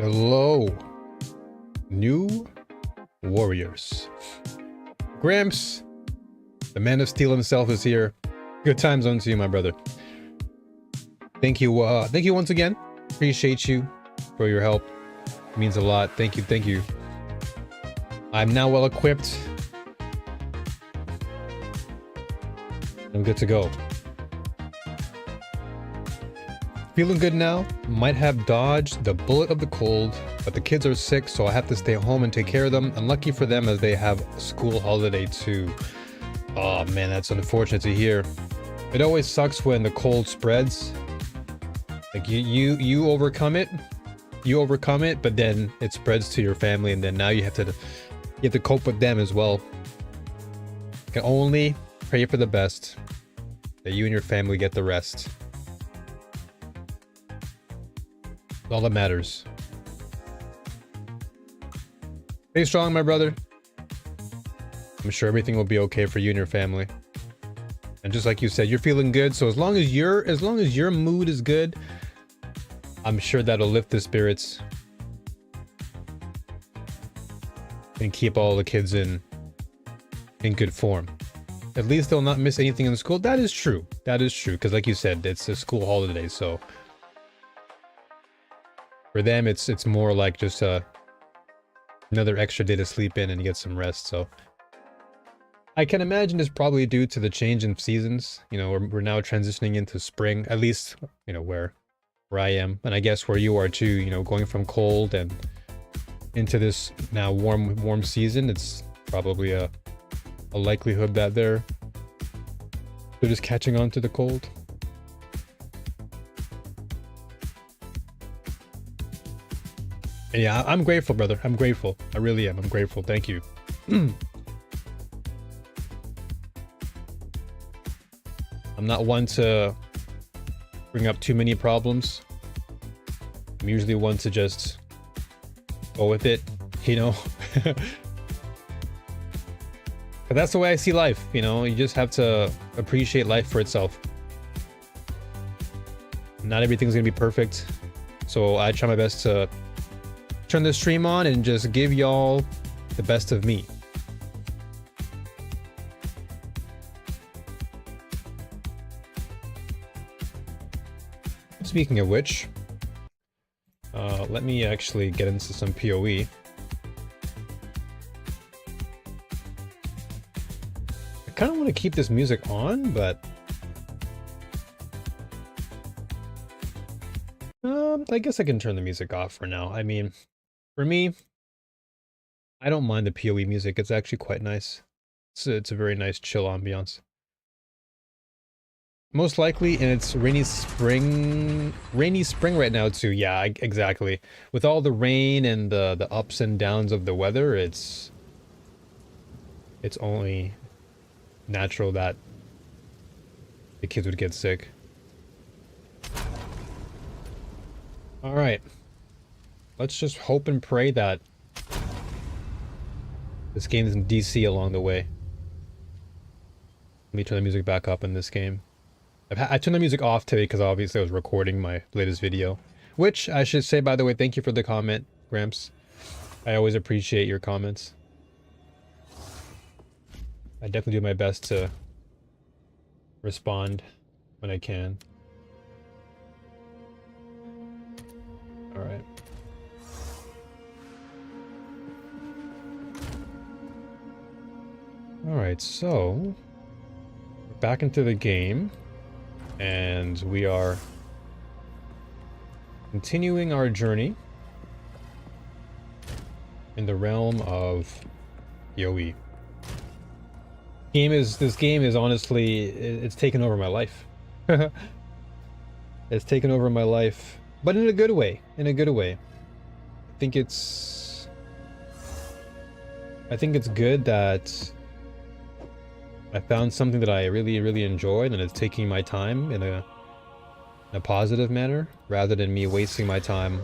Hello, new warriors. Gramps, the man of steel himself, is here. Good time zone to you, my brother. Thank you once again. Appreciate you for your help. It means a lot. Thank you. I'm now well equipped. I'm good to go. Feeling good now. Might have dodged the bullet of the cold, but the kids are sick, so I have to stay home and take care of them. Unlucky for them as they have school holiday too. Oh man, that's unfortunate to hear. It always sucks when the cold spreads. Like you overcome it. You overcome it, but then it spreads to your family, and then now you have to cope with them as well. You can only pray for the best, that you and your family get the rest. All that matters. Stay strong, my brother. I'm sure everything will be okay for you and your family. And just like you said, you're feeling good, so as long as your mood is good, I'm sure that'll lift the spirits and keep all the kids in good form. At least they'll not miss anything in school. That is true. Because like you said, it's a school holiday, so for them, it's more like just another extra day to sleep in and get some rest. So I can imagine it's probably due to the change in seasons. You know, we're now transitioning into spring, at least, you know, where I am, and I guess where you are too. You know, going from cold and into this now warm season. It's probably a likelihood that they're just catching on to the cold. Yeah, I'm grateful, brother. I'm grateful. I really am. I'm grateful. Thank you. I'm not one to bring up too many problems. I'm usually one to just go with it, you know? But that's the way I see life, you know? You just have to appreciate life for itself. Not everything's gonna be perfect. So I try my best to turn the stream on and just give y'all the best of me. Speaking of which, let me actually get into some PoE. I kind of want to keep this music on, but I guess I can turn the music off for now. I mean, for me, I don't mind the PoE music. It's actually quite nice. It's a very nice chill ambiance. Most likely, and it's rainy spring right now too. Yeah, exactly. With all the rain and the ups and downs of the weather, it's only natural that the kids would get sick. All right. Let's just hope and pray that this game isn't DC along the way. Let me turn the music back up in this game. I turned the music off today because obviously I was recording my latest video. Which, I should say, by the way, thank you for the comment, Gramps. I always appreciate your comments. I definitely do my best to respond when I can. Alright. Alright, so we're back into the game, and we are continuing our journey in the realm of PoE. This game is honestly, it's taken over my life. It's taken over my life, but in a good way. I think it's good that I found something that I really enjoyed, and it's taking my time in a positive manner, rather than me wasting my time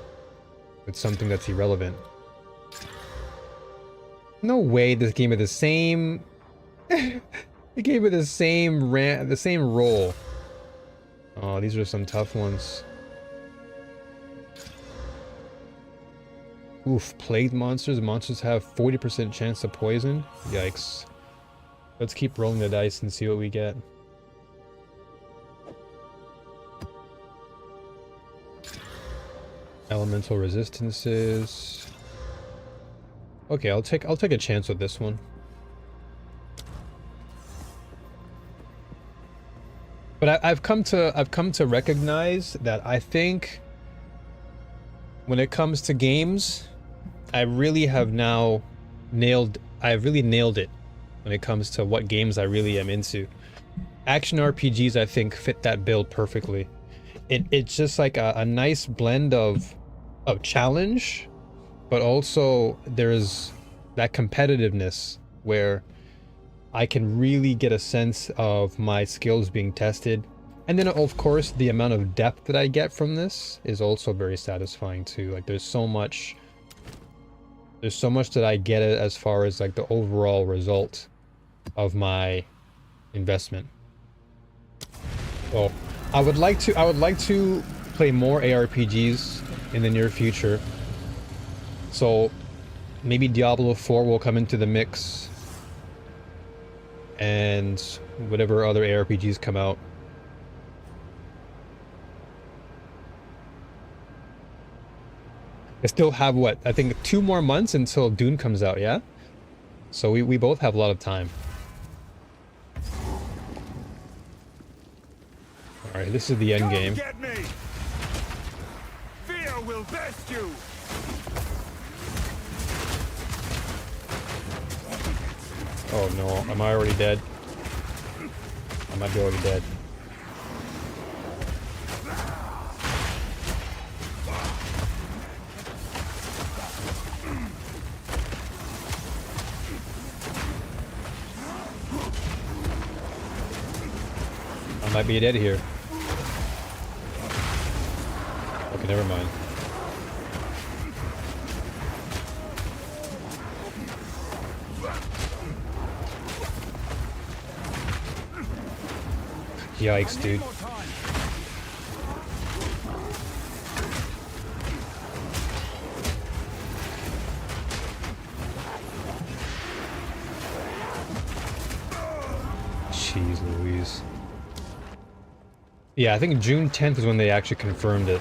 with something that's irrelevant. No way this game had the same... it gave it the same roll. Oh, these are some tough ones. Oof, plagued monsters. Monsters have 40% chance to poison. Yikes. Let's keep rolling the dice and see what we get. Elemental resistances. Okay, I'll take a chance with this one. But I've come to recognize that I think when it comes to games, I really have now nailed it when it comes to what games I really am into. Action RPGs, I think, fit that build perfectly. It's just like a nice blend of challenge, but also there's that competitiveness where I can really get a sense of my skills being tested. And then of course the amount of depth that I get from this is also very satisfying too. Like there's so much that I get as far as like the overall result of my investment. So I would like to play more ARPGs in the near future. So maybe Diablo 4 will come into the mix, and whatever other ARPGs come out. I still have, what, I think 2 more months until Dune comes out, yeah? So we both have a lot of time. Alright, this is the end game. Fear will best you. Oh no, am I already dead? I might be already dead. I might be dead here. Okay, never mind. Yikes, dude. Jeez Louise. Yeah, I think June 10th is when they actually confirmed it.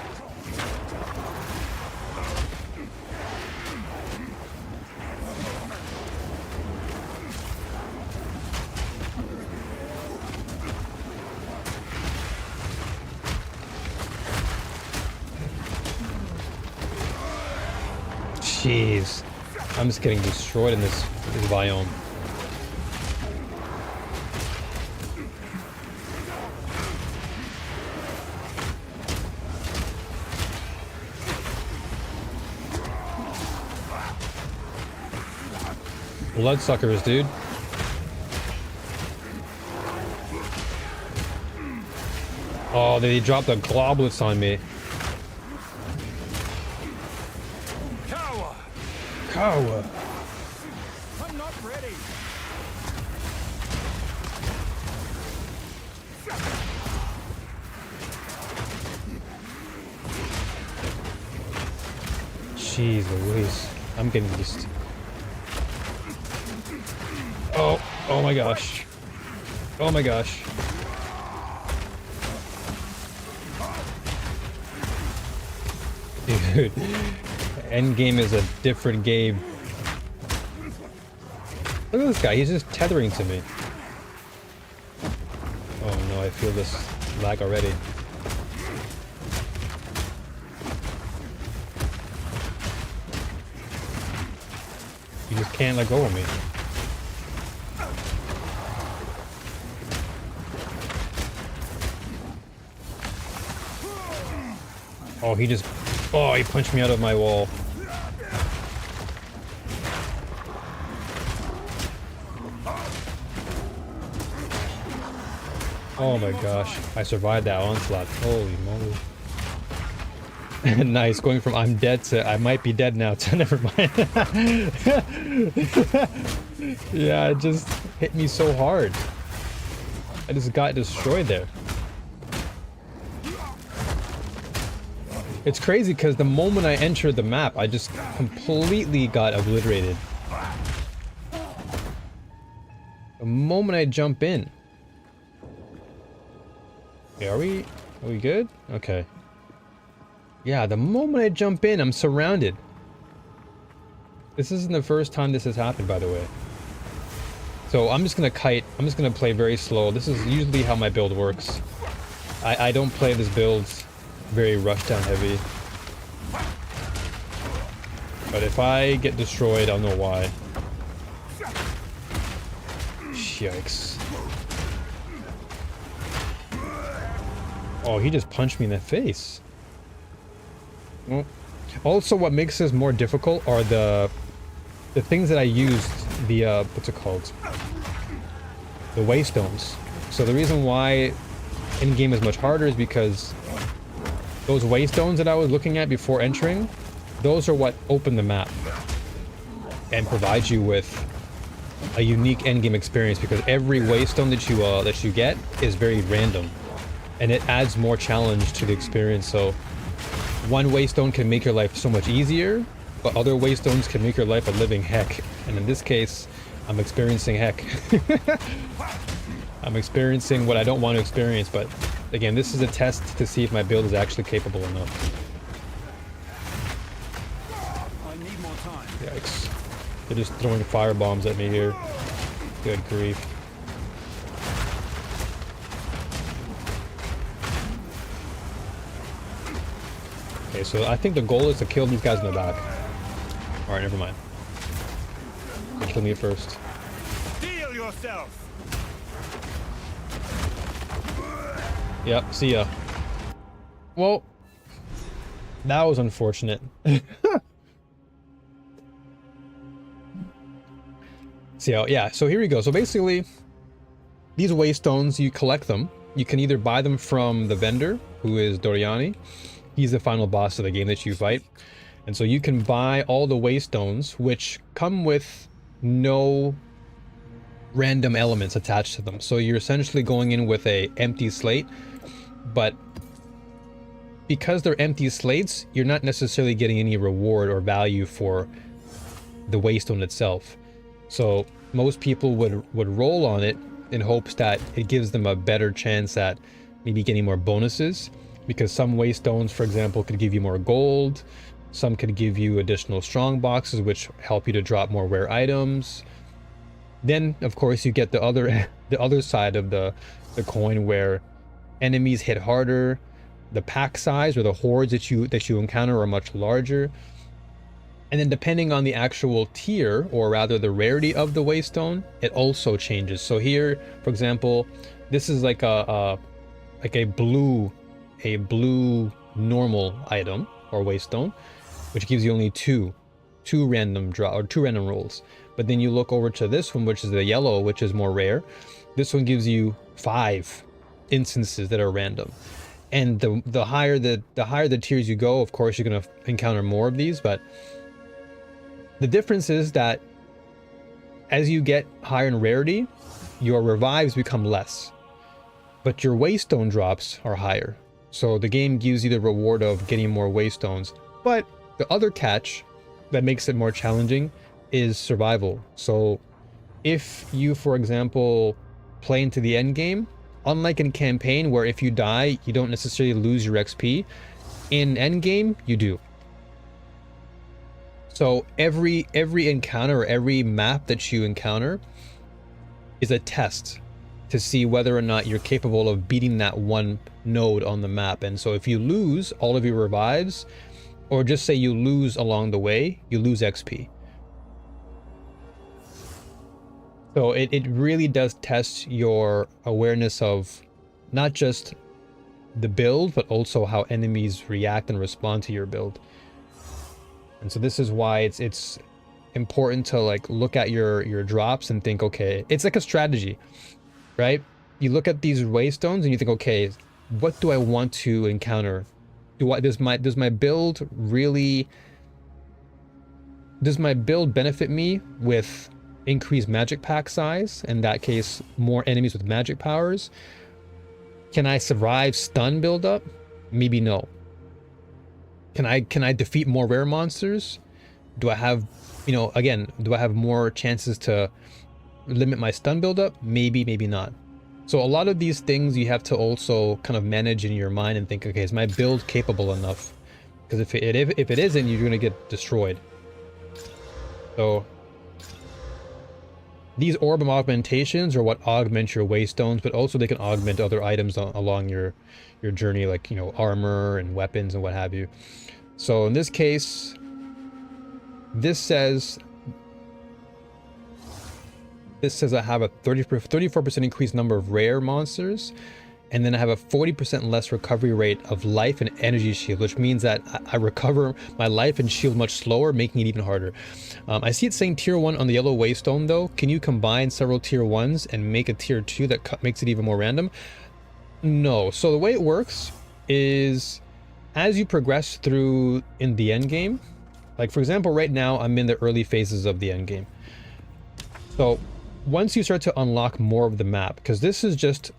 Jeez. I'm just getting destroyed in this biome. Bloodsuckers, dude. Oh, they dropped the globlets on me. Kawa. I'm not ready. Jeez Louise. I'm getting just... Oh my gosh. Oh my gosh. Dude. Endgame is a different game. Look at this guy, he's just tethering to me. Oh no, I feel this lag already. You just can't let go of me. Oh, he just... Oh, he punched me out of my wall. Oh my gosh, I survived that onslaught. Holy moly. Nice, going from I'm dead to I might be dead now to never mind. Yeah, it just hit me so hard. I just got destroyed there. It's crazy because the moment I entered the map, I just completely got obliterated. The moment I jump in. Okay, are we good? Okay. Yeah, the moment I jump in, I'm surrounded. This isn't the first time this has happened, by the way. So I'm just gonna kite. I'm just gonna play very slow. This is usually how my build works. I don't play this build very rushdown heavy. But if I get destroyed, I'll know why. Yikes. Oh, he just punched me in the face. Well, also, what makes this more difficult are the things that I used, the, what's it called? The waystones. So the reason why Endgame is much harder is because those waystones that I was looking at before entering, those are what open the map and provide you with a unique endgame experience, because every waystone that you get is very random, and it adds more challenge to the experience. So one waystone can make your life so much easier, but other waystones can make your life a living heck. And in this case, I'm experiencing heck. I'm experiencing what I don't want to experience, but again, this is a test to see if my build is actually capable enough. I need more time. Yikes. They're just throwing fire bombs at me here. Good grief. Okay, so I think the goal is to kill these guys in the back. Alright, never mind. Kill me first. Steel yourself. Yep, see ya. Well, that was unfortunate. So here we go. So basically, these waystones, you collect them. You can either buy them from the vendor, who is Doriani. He's the final boss of the game that you fight. And so you can buy all the waystones, which come with no random elements attached to them. So you're essentially going in with a empty slate, but because they're empty slates, you're not necessarily getting any reward or value for the waystone itself. So most people would roll on it in hopes that it gives them a better chance at maybe getting more bonuses, because some waystones, for example, could give you more gold. Some could give you additional strong boxes, which help you to drop more rare items. Then, of course, you get the other side of the coin, where enemies hit harder. The pack size or the hordes that you encounter are much larger. And then depending on the actual tier, or rather the rarity of the waystone, it also changes. So here, for example, this is like a blue normal item or waystone, which gives you only two random rolls. But then you look over to this one, which is the yellow, which is more rare. This one gives you 5 instances that are random. And the higher the tiers you go, of course, you're gonna encounter more of these. But the difference is that as you get higher in rarity, your revives become less, but your waystone drops are higher. So the game gives you the reward of getting more waystones. But the other catch that makes it more challenging is survival. So if you, for example, play into the end game, unlike in campaign where if you die, you don't necessarily lose your XP, in end game, you do. So every encounter, or every map that you encounter is a test to see whether or not you're capable of beating that one node on the map. And so if you lose all of your revives, or just say you lose along the way, you lose XP. So it really does test your awareness of not just the build, but also how enemies react and respond to your build. And so this is why it's important to like look at your drops and think, okay, it's like a strategy, right? You look at these waystones and you think, okay, what do I want to encounter? Does my build benefit me with increased magic pack size? In that case, more enemies with magic powers. Can I survive stun buildup? Maybe no. Can I defeat more rare monsters? Do I have, you know, again, do I have more chances to limit my stun buildup? Maybe, maybe not. So a lot of these things you have to also kind of manage in your mind and think, okay, is my build capable enough? Because if it isn't, you're going to get destroyed. So these orb augmentations are what augment your waystones, but also they can augment other items along your journey, like, you know, armor and weapons and what have you. So in this case, this says I have a 34% increased number of rare monsters, and then I have a 40% less recovery rate of life and energy shield, which means that I recover my life and shield much slower, making it even harder. I see it saying tier 1 on the yellow waystone though. Can you combine several tier 1s and make a tier 2 that makes it even more random? No. So the way it works is as you progress through in the end game, like for example, right now I'm in the early phases of the end game. So once you start to unlock more of the map, because this is just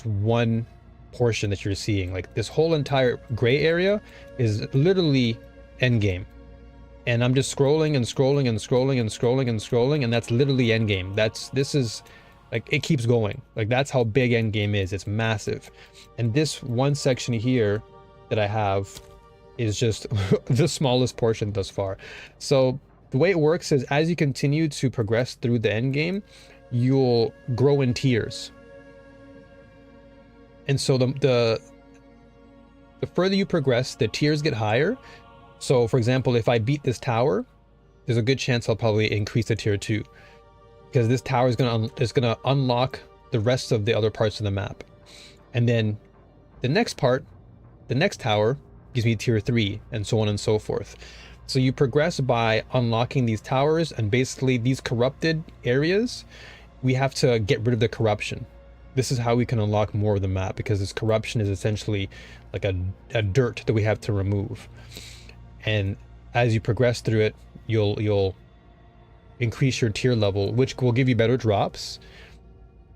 one portion that you're seeing, like this whole entire gray area is literally end game, and I'm just scrolling and scrolling and scrolling and scrolling and scrolling, and that's literally end game. This is like, it keeps going. Like, that's how big end game is. It's massive. And this one section here that I have is just the smallest portion thus far. So the way it works is as you continue to progress through the end game, you'll grow in tiers. And so the further you progress, the tiers get higher. So for example, if I beat this tower, there's a good chance I'll probably increase to tier 2, because this tower is gonna unlock the rest of the other parts of the map. And then the next part, the next tower, gives me tier 3, and so on and so forth. So you progress by unlocking these towers, and basically these corrupted areas, we have to get rid of the corruption. This is how we can unlock more of the map, because this corruption is essentially like a dirt that we have to remove. And as you progress through it, you'll increase your tier level, which will give you better drops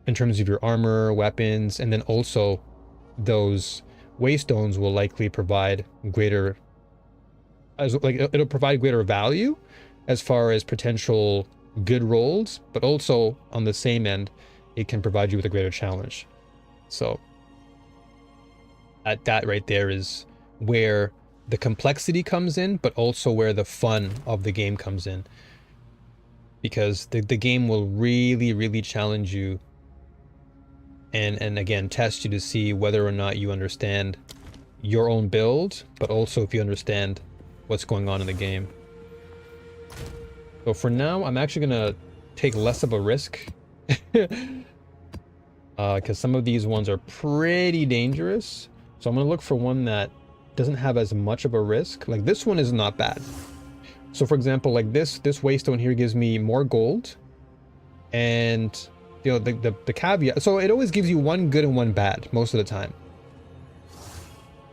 in terms of your armor, weapons, and then also those waystones will likely provide greater, it'll provide greater value as far as potential good rolls, but also on the same end, it can provide you with a greater challenge. So that right there is where the complexity comes in, but also where the fun of the game comes in, because the game will really challenge you and again test you to see whether or not you understand your own build, but also if you understand what's going on in the game. So for now, I'm actually gonna take less of a risk because some of these ones are pretty dangerous. So I'm gonna look for one that doesn't have as much of a risk. Like this one is not bad. So for example, like this waystone here gives me more gold, and you know the caveat. So it always gives you one good and one bad most of the time.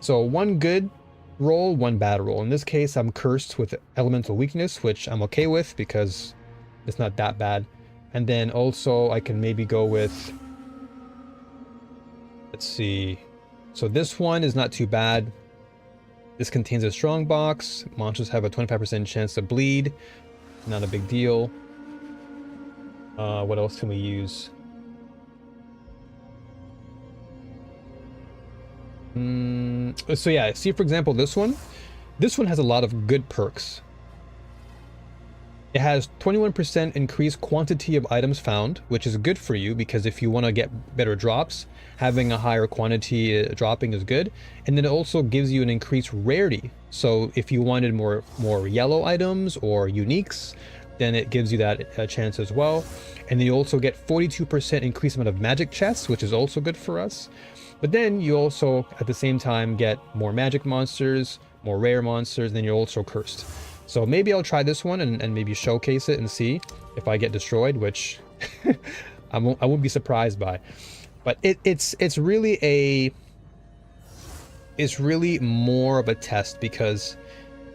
So one good roll, one bad roll. In this case, I'm cursed with elemental weakness, which I'm okay with because it's not that bad. And then also I can maybe go with, let's see. So this one is not too bad. This contains a strong box. Monsters have a 25% chance to bleed. Not a big deal. What else can we use? So yeah, see for example this one. This one has a lot of good perks. It has 21% increased quantity of items found, which is good for you because if you want to get better drops, having a higher quantity dropping is good. And then it also gives you an increased rarity. So if you wanted more yellow items or uniques, then it gives you that chance as well. And then you also get 42% increased amount of magic chests, which is also good for us. But then you also at the same time get more magic monsters, more rare monsters, and then you're also cursed. So maybe I'll try this one and maybe showcase it and see if I get destroyed, which I won't be surprised by. But it's really more of a test, because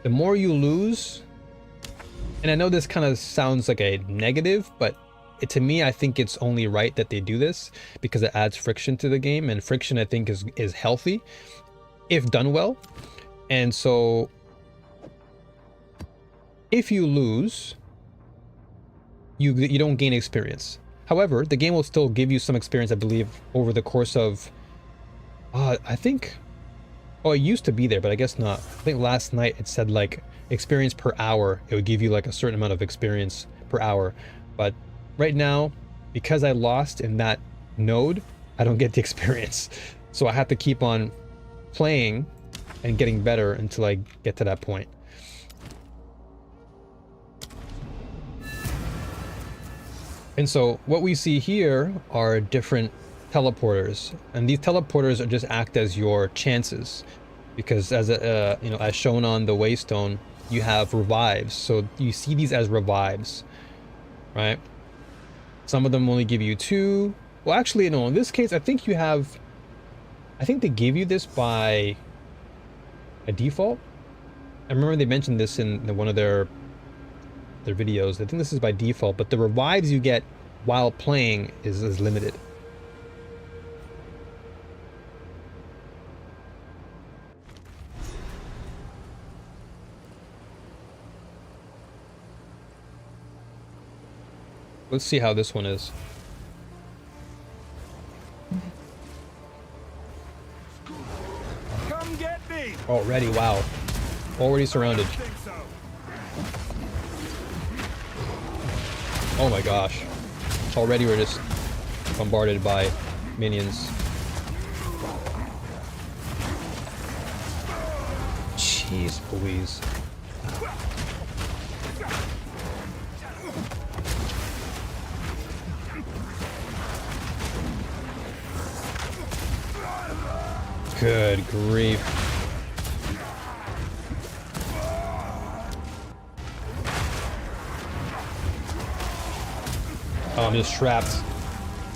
the more you lose, and I know this kind of sounds like a negative, but to me, I think it's only right that they do this because it adds friction to the game, and friction I think is healthy if done well. And so If you lose, you don't gain experience. However, the game will still give you some experience, I believe, over the course of I think, oh, it used to be there, but I guess not. I think last night it said like experience per hour. It would give you like a certain amount of experience per hour. But right now, because I lost in that node, I don't get the experience. So I have to keep on playing and getting better until I get to that point. And so what we see here are different teleporters, and these teleporters are just act as your chances, because as a you know, as shown on the waystone, you have revives. So you see these as revives, right? Some of them only give you 2. Well, actually, no, in this case, I think you have, I think they give you this by a default. I remember they mentioned this in one of their videos. I think this is by default, but the revives you get while playing is limited. Let's see how this one is. Come get me. Already, wow. Already surrounded. I think so. Oh my gosh. Already we're just bombarded by minions. Jeez Louise. Good grief. Oh, I'm just trapped.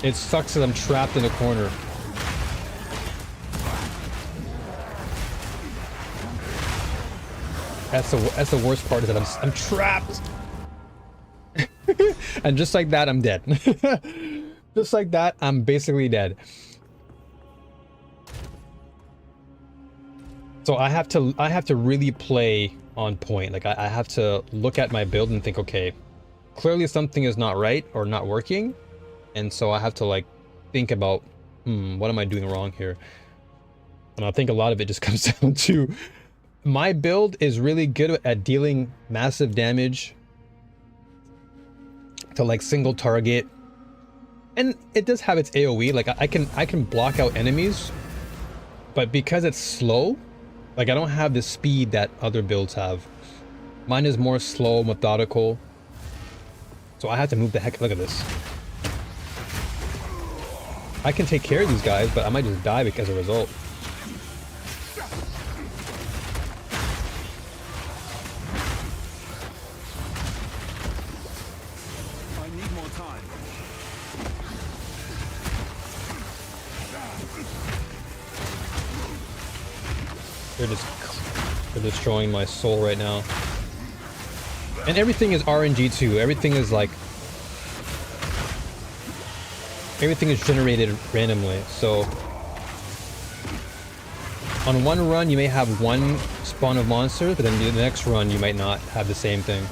It sucks that I'm trapped in a corner. That's the worst part, is that I'm trapped. And just like that, I'm dead. Just like that, I'm basically dead. So I have to really play on point. Like I have to look at my build and think, okay, clearly something is not right or not working, and so I have to like think about, what am I doing wrong here? And I think a lot of it just comes down to my build is really good at dealing massive damage to like single target, and it does have its AoE. Like I can block out enemies, but because it's slow, like I don't have the speed that other builds have. Mine is more slow, methodical. So I have to move the heck. Look at this. I can take care of these guys, but I might just die because of a result. I need more time. They're destroying my soul right now. And everything is RNG too. Everything is like, everything is generated randomly. So on one run you may have one spawn of monsters, but then the next run you might not have the same thing.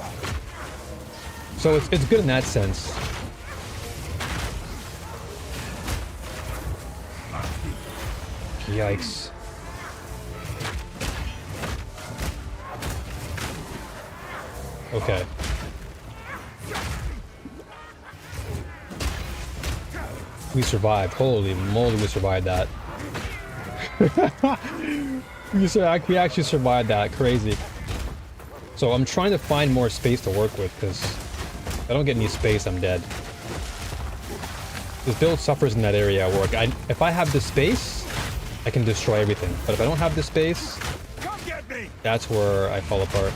So it's good in that sense. Yikes. Okay. We survived. Holy moly, we survived that. We actually survived that. Crazy. So I'm trying to find more space to work with, because if I don't get any space, I'm dead. This build suffers in that area where if I have the space, I can destroy everything. But if I don't have the space, that's where I fall apart.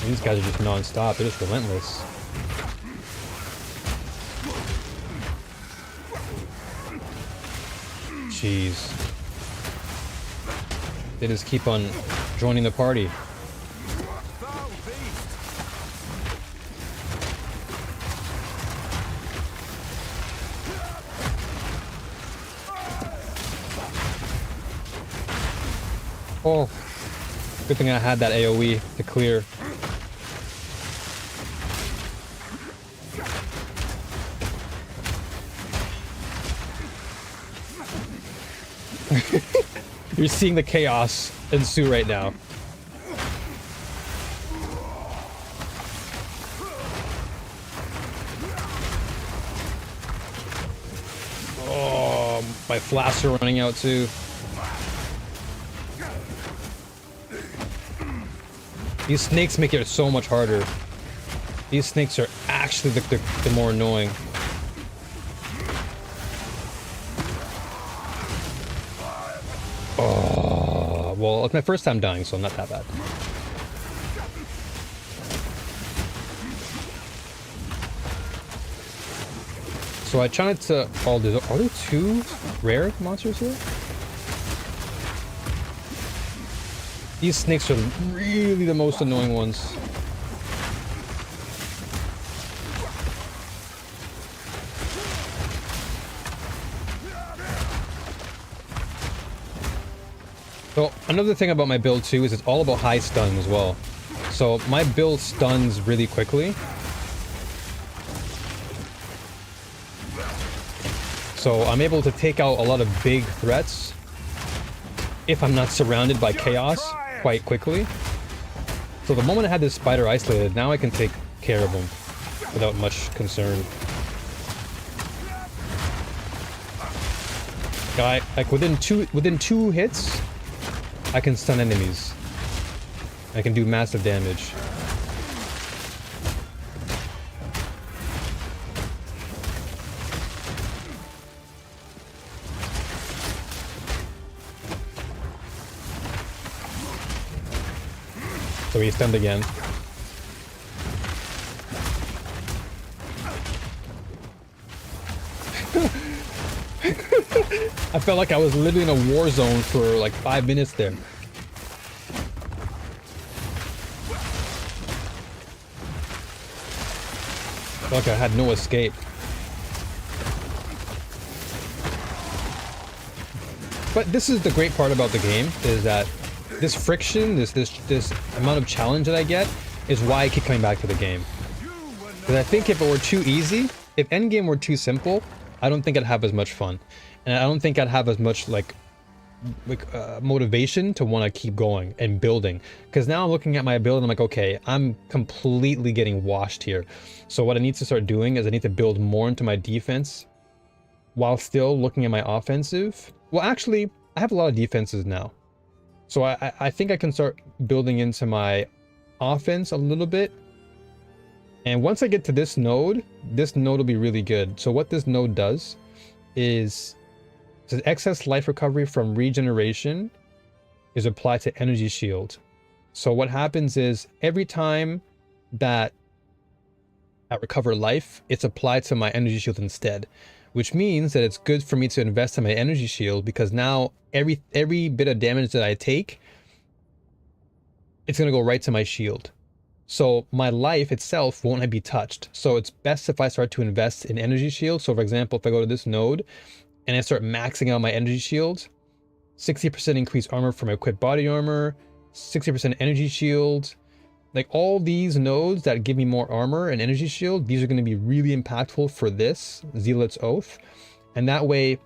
These guys are just non-stop. They're just relentless. Jeez. They just keep on joining the party. Oh, good thing I had that AoE to clear. You're seeing the chaos ensue right now. Oh, my flasks are running out too. These snakes make it so much harder. These snakes are actually the more annoying. Oh, well, it's my first time dying, so I'm not that bad. So I tried to... Oh, are there 2 rare monsters here? These snakes are really the most annoying ones. So another thing about my build too is it's all about high stun as well. So my build stuns really quickly. So I'm able to take out a lot of big threats if I'm not surrounded by chaos quite quickly. So the moment I had this spider isolated, now I can take care of him without much concern. Like within two hits, I can stun enemies. I can do massive damage. So he's stunned again. I felt like I was living in a war zone for like 5 minutes there. Felt like I had no escape. But this is the great part about the game, is that this friction, this amount of challenge that I get, is why I keep coming back to the game. Because I think if it were too easy, if Endgame were too simple, I don't think I'd have as much fun. And I don't think I'd have as much like motivation to want to keep going and building. Because now I'm looking at my build and I'm like, okay, I'm completely getting washed here. So what I need to start doing is I need to build more into my defense while still looking at my offensive. Well, actually, I have a lot of defenses now. So I think I can start building into my offense a little bit. And once I get to this node will be really good. So what this node does is, it says excess life recovery from regeneration is applied to energy shield. So what happens is every time that I recover life, it's applied to my energy shield instead. Which means that it's good for me to invest in my energy shield, because now every bit of damage that I take, it's going to go right to my shield. So my life itself won't be touched. So it's best if I start to invest in energy shield. So for example, if I go to this node and I start maxing out my energy shield, 60% increased armor for my equipped body armor, 60% energy shield, like all these nodes that give me more armor and energy shield, these are going to be really impactful for this Zealot's Oath. And that way,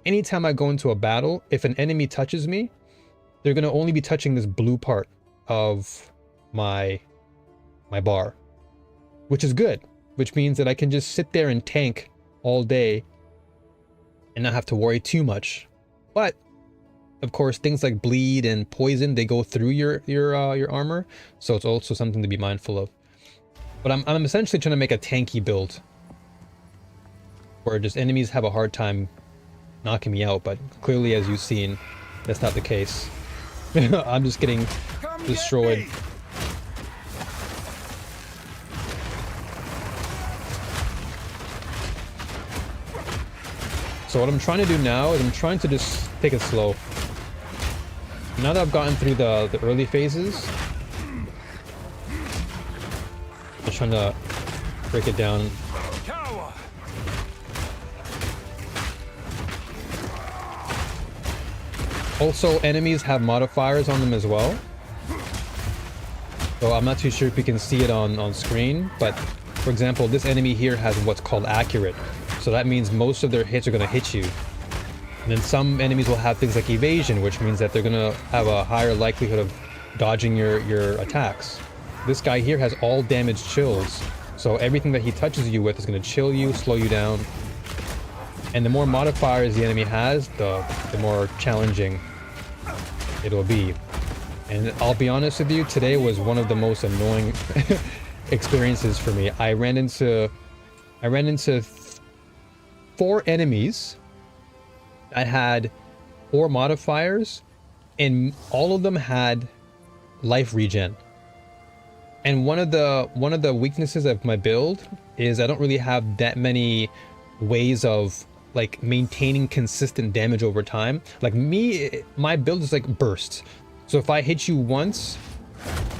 anytime I go into a battle, if an enemy touches me, they're going to only be touching this blue part of my bar, which is good, which means that I can just sit there and tank all day and not have to worry too much. But of course, things like bleed and poison, they go through your armor, so it's also something to be mindful of. But I'm essentially trying to make a tanky build where just enemies have a hard time knocking me out, but clearly, as you've seen, that's not the case. I'm just getting destroyed. So what I'm trying to do now is I'm trying to just take it slow. Now that I've gotten through the early phases, I'm just trying to break it down. Also, enemies have modifiers on them as well. So I'm not too sure if you can see it on screen, but for example, this enemy here has what's called accurate. So that means most of their hits are going to hit you. And then some enemies will have things like evasion, which means that they're going to have a higher likelihood of dodging your attacks. This guy here has all damage chills. So everything that he touches you with is going to chill you, slow you down. And the more modifiers the enemy has, the more challenging it'll be. And I'll be honest with you, today was one of the most annoying experiences for me. I ran into 4 enemies that had 4 modifiers, and all of them had life regen. And one of the weaknesses of my build is I don't really have that many ways of like maintaining consistent damage over time. Like my build is like bursts. So if I hit you once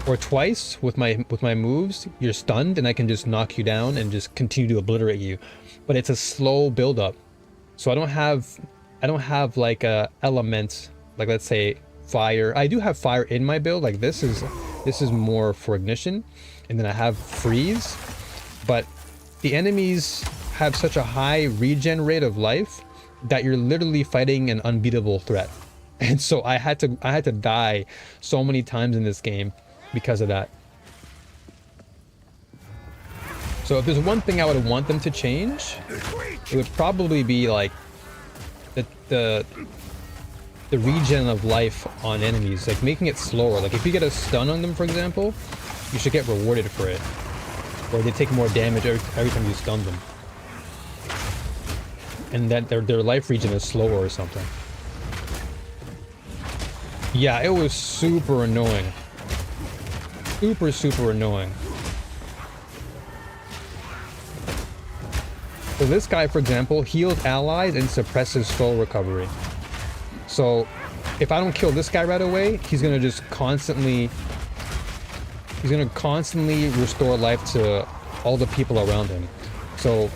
or twice with my moves, you're stunned and I can just knock you down and just continue to obliterate you. But it's a slow build up. So I don't have like a element, like let's say fire. I do have fire in my build, like this is more for ignition, and then I have freeze. But the enemies have such a high regen rate of life that you're literally fighting an unbeatable threat. And so I had to die so many times in this game because of that. So if there's one thing I would want them to change, it would probably be like the regen of life on enemies, like making it slower. Like if you get a stun on them, for example, you should get rewarded for it, or they take more damage every time you stun them, and that their life regen is slower or something. Yeah, it was super annoying. Super annoying. So this guy, for example, heals allies and suppresses soul recovery. So if I don't kill this guy right away, he's gonna just constantly restore life to all the people around him. So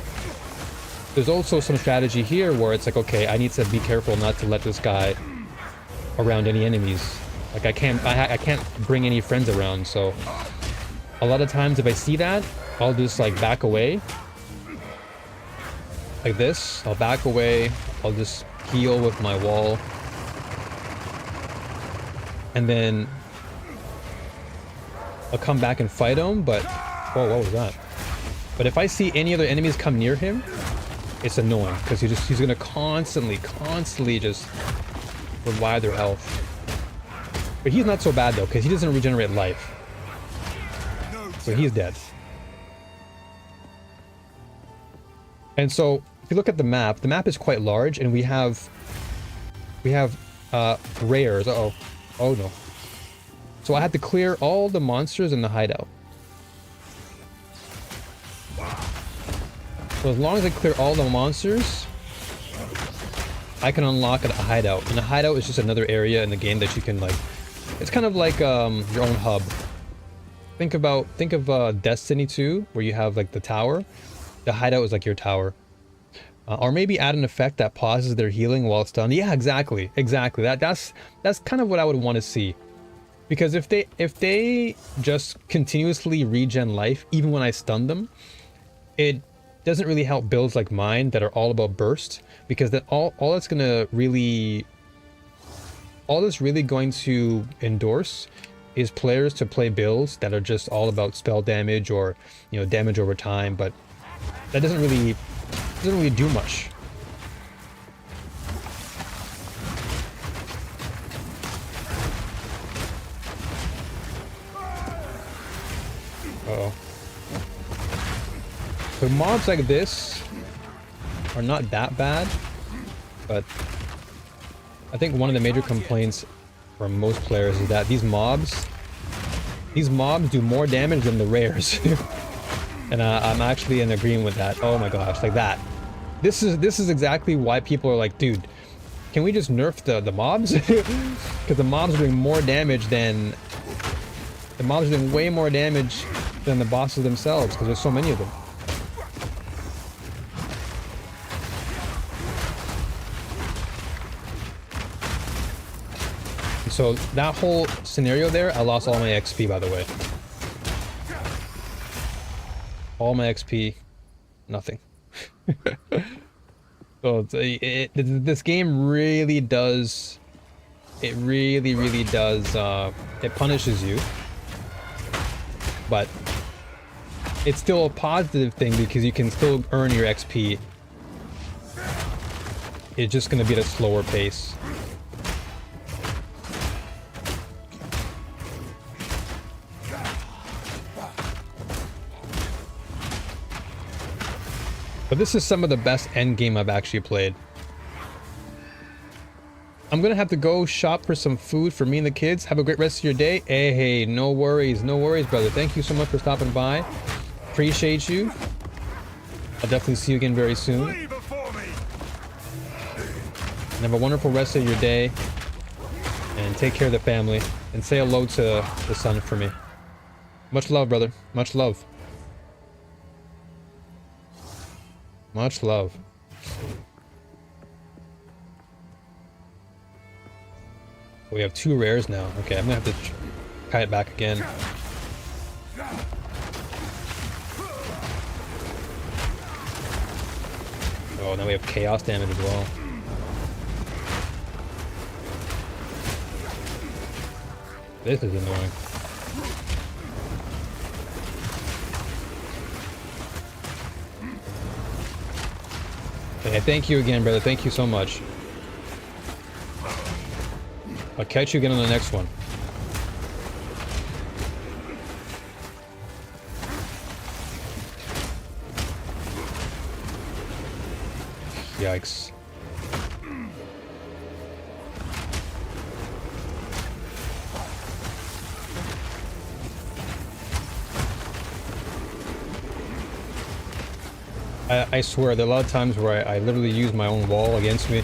there's also some strategy here where it's like, okay, I need to be careful not to let this guy around any enemies. Like I can't bring any friends around. So a lot of times if I see that, I'll just like back away like this. I'll back away. I'll just heal with my wall, and then I'll come back and fight him. But whoa, what was that? But if I see any other enemies come near him, it's annoying because he's gonna constantly just revive their health. But he's not so bad though, because he doesn't regenerate life, so he's dead. And so if you look at the map is quite large, and we have rares. Oh no. So I had to clear all the monsters in the hideout. So as long as I clear all the monsters, I can unlock a hideout. And a hideout is just another area in the game that you can like, it's kind of like your own hub. Think of Destiny 2, where you have like the tower. The hideout is like your tower. Or maybe add an effect that pauses their healing while stunned. Yeah, exactly. That's kind of what I would want to see. Because if they just continuously regen life even when I stun them, it doesn't really help builds like mine that are all about burst, because that all that's really going to endorse is players to play builds that are just all about spell damage or, you know, damage over time, but that doesn't really do much. Uh-oh. So mobs like this are not that bad, but I think one of the major complaints from most players is that these mobs do more damage than the rares. And I'm actually in agreement with that. Oh my gosh, like that. This is exactly why people are like, dude, can we just nerf the mobs? Because the mobs are doing more damage than way more damage than the bosses themselves, because there's so many of them. So that whole scenario there, I lost all my XP, by the way. All my XP, nothing. So this game really does, it really does, it punishes you. But it's still a positive thing because you can still earn your XP. It's just going to be at a slower pace. But this is some of the best endgame I've actually played. I'm gonna have to go shop for some food for me and the kids. Have a great rest of your day. Hey, no worries, brother. Thank you so much for stopping by. Appreciate you. I'll definitely see you again very soon. And have a wonderful rest of your day. And take care of the family. And say hello to the son for me. Much love, brother. Much love. Much love. We have 2 rares now. Okay, I'm gonna have to tie it back again. Oh, now we have chaos damage as well. This is annoying. Okay, thank you again, brother. Thank you so much. I'll catch you again on the next one. Yikes. I swear, there are a lot of times where I literally use my own wall against me.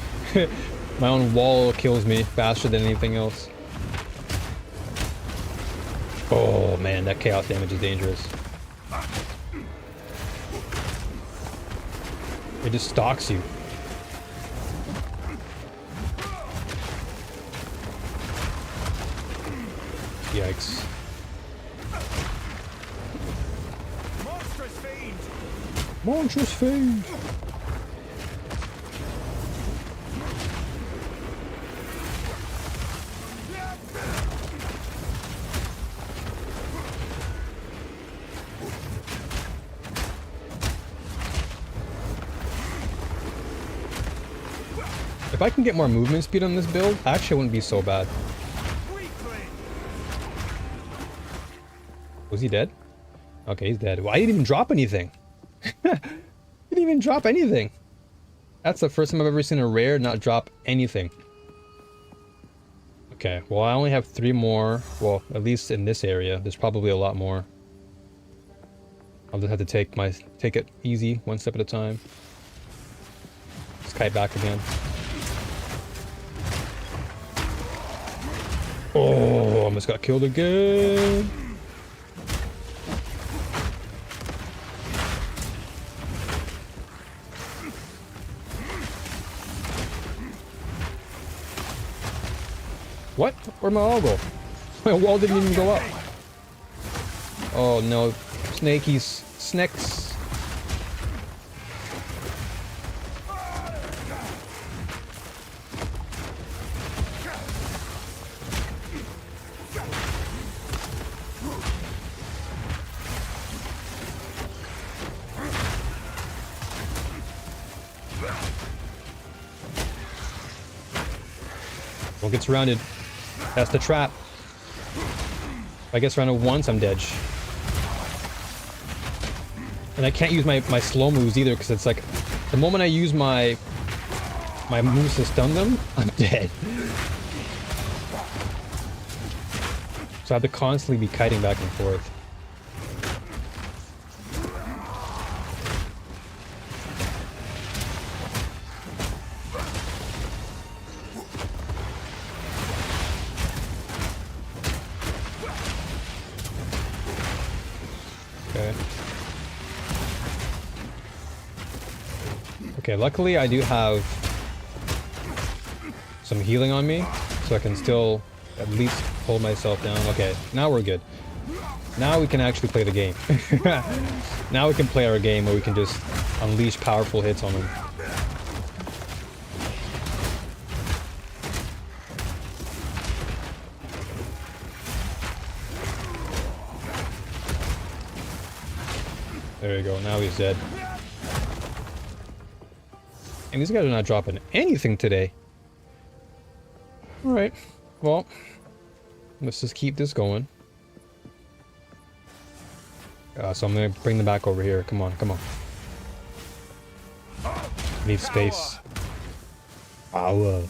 My own wall kills me faster than anything else. Oh man, that chaos damage is dangerous. It just stalks you. Yikes. Monstrous fiend! If I can get more movement speed on this build, actually it wouldn't be so bad. Was he dead? Okay, he's dead. Well, I didn't even drop anything. Didn't even drop anything. That's the first time I've ever seen a rare not drop anything. Okay, well I only have 3 more. Well, at least in this area. There's probably a lot more. I'll just have to take it easy, one step at a time. Let's kite back again. Oh, almost got killed again. What? Where'd my wall go? My wall didn't even go up. Oh no, snakies, snakes. Don't get surrounded. That's the trap. If I get surrounded once, I'm dead. And I can't use my slow moves either, because it's like, the moment I use my moves to stun them, I'm dead. So I have to constantly be kiting back and forth. Okay, luckily I do have some healing on me, so I can still at least hold myself down. Okay, now we're good. Now we can actually play the game. Now we can play our game where we can just unleash powerful hits on them. There you go, now he's dead. And these guys are not dropping anything today. Alright, well, let's just keep this going. So I'm gonna bring them back over here. Come on, come on. Need space. Power.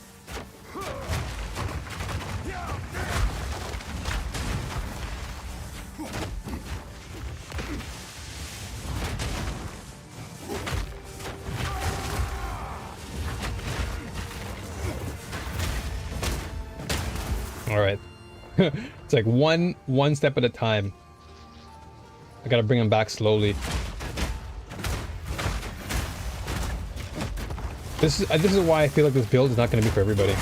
All right. It's like one step at a time. I gotta bring him back slowly. This is why I feel like this build is not gonna be for everybody.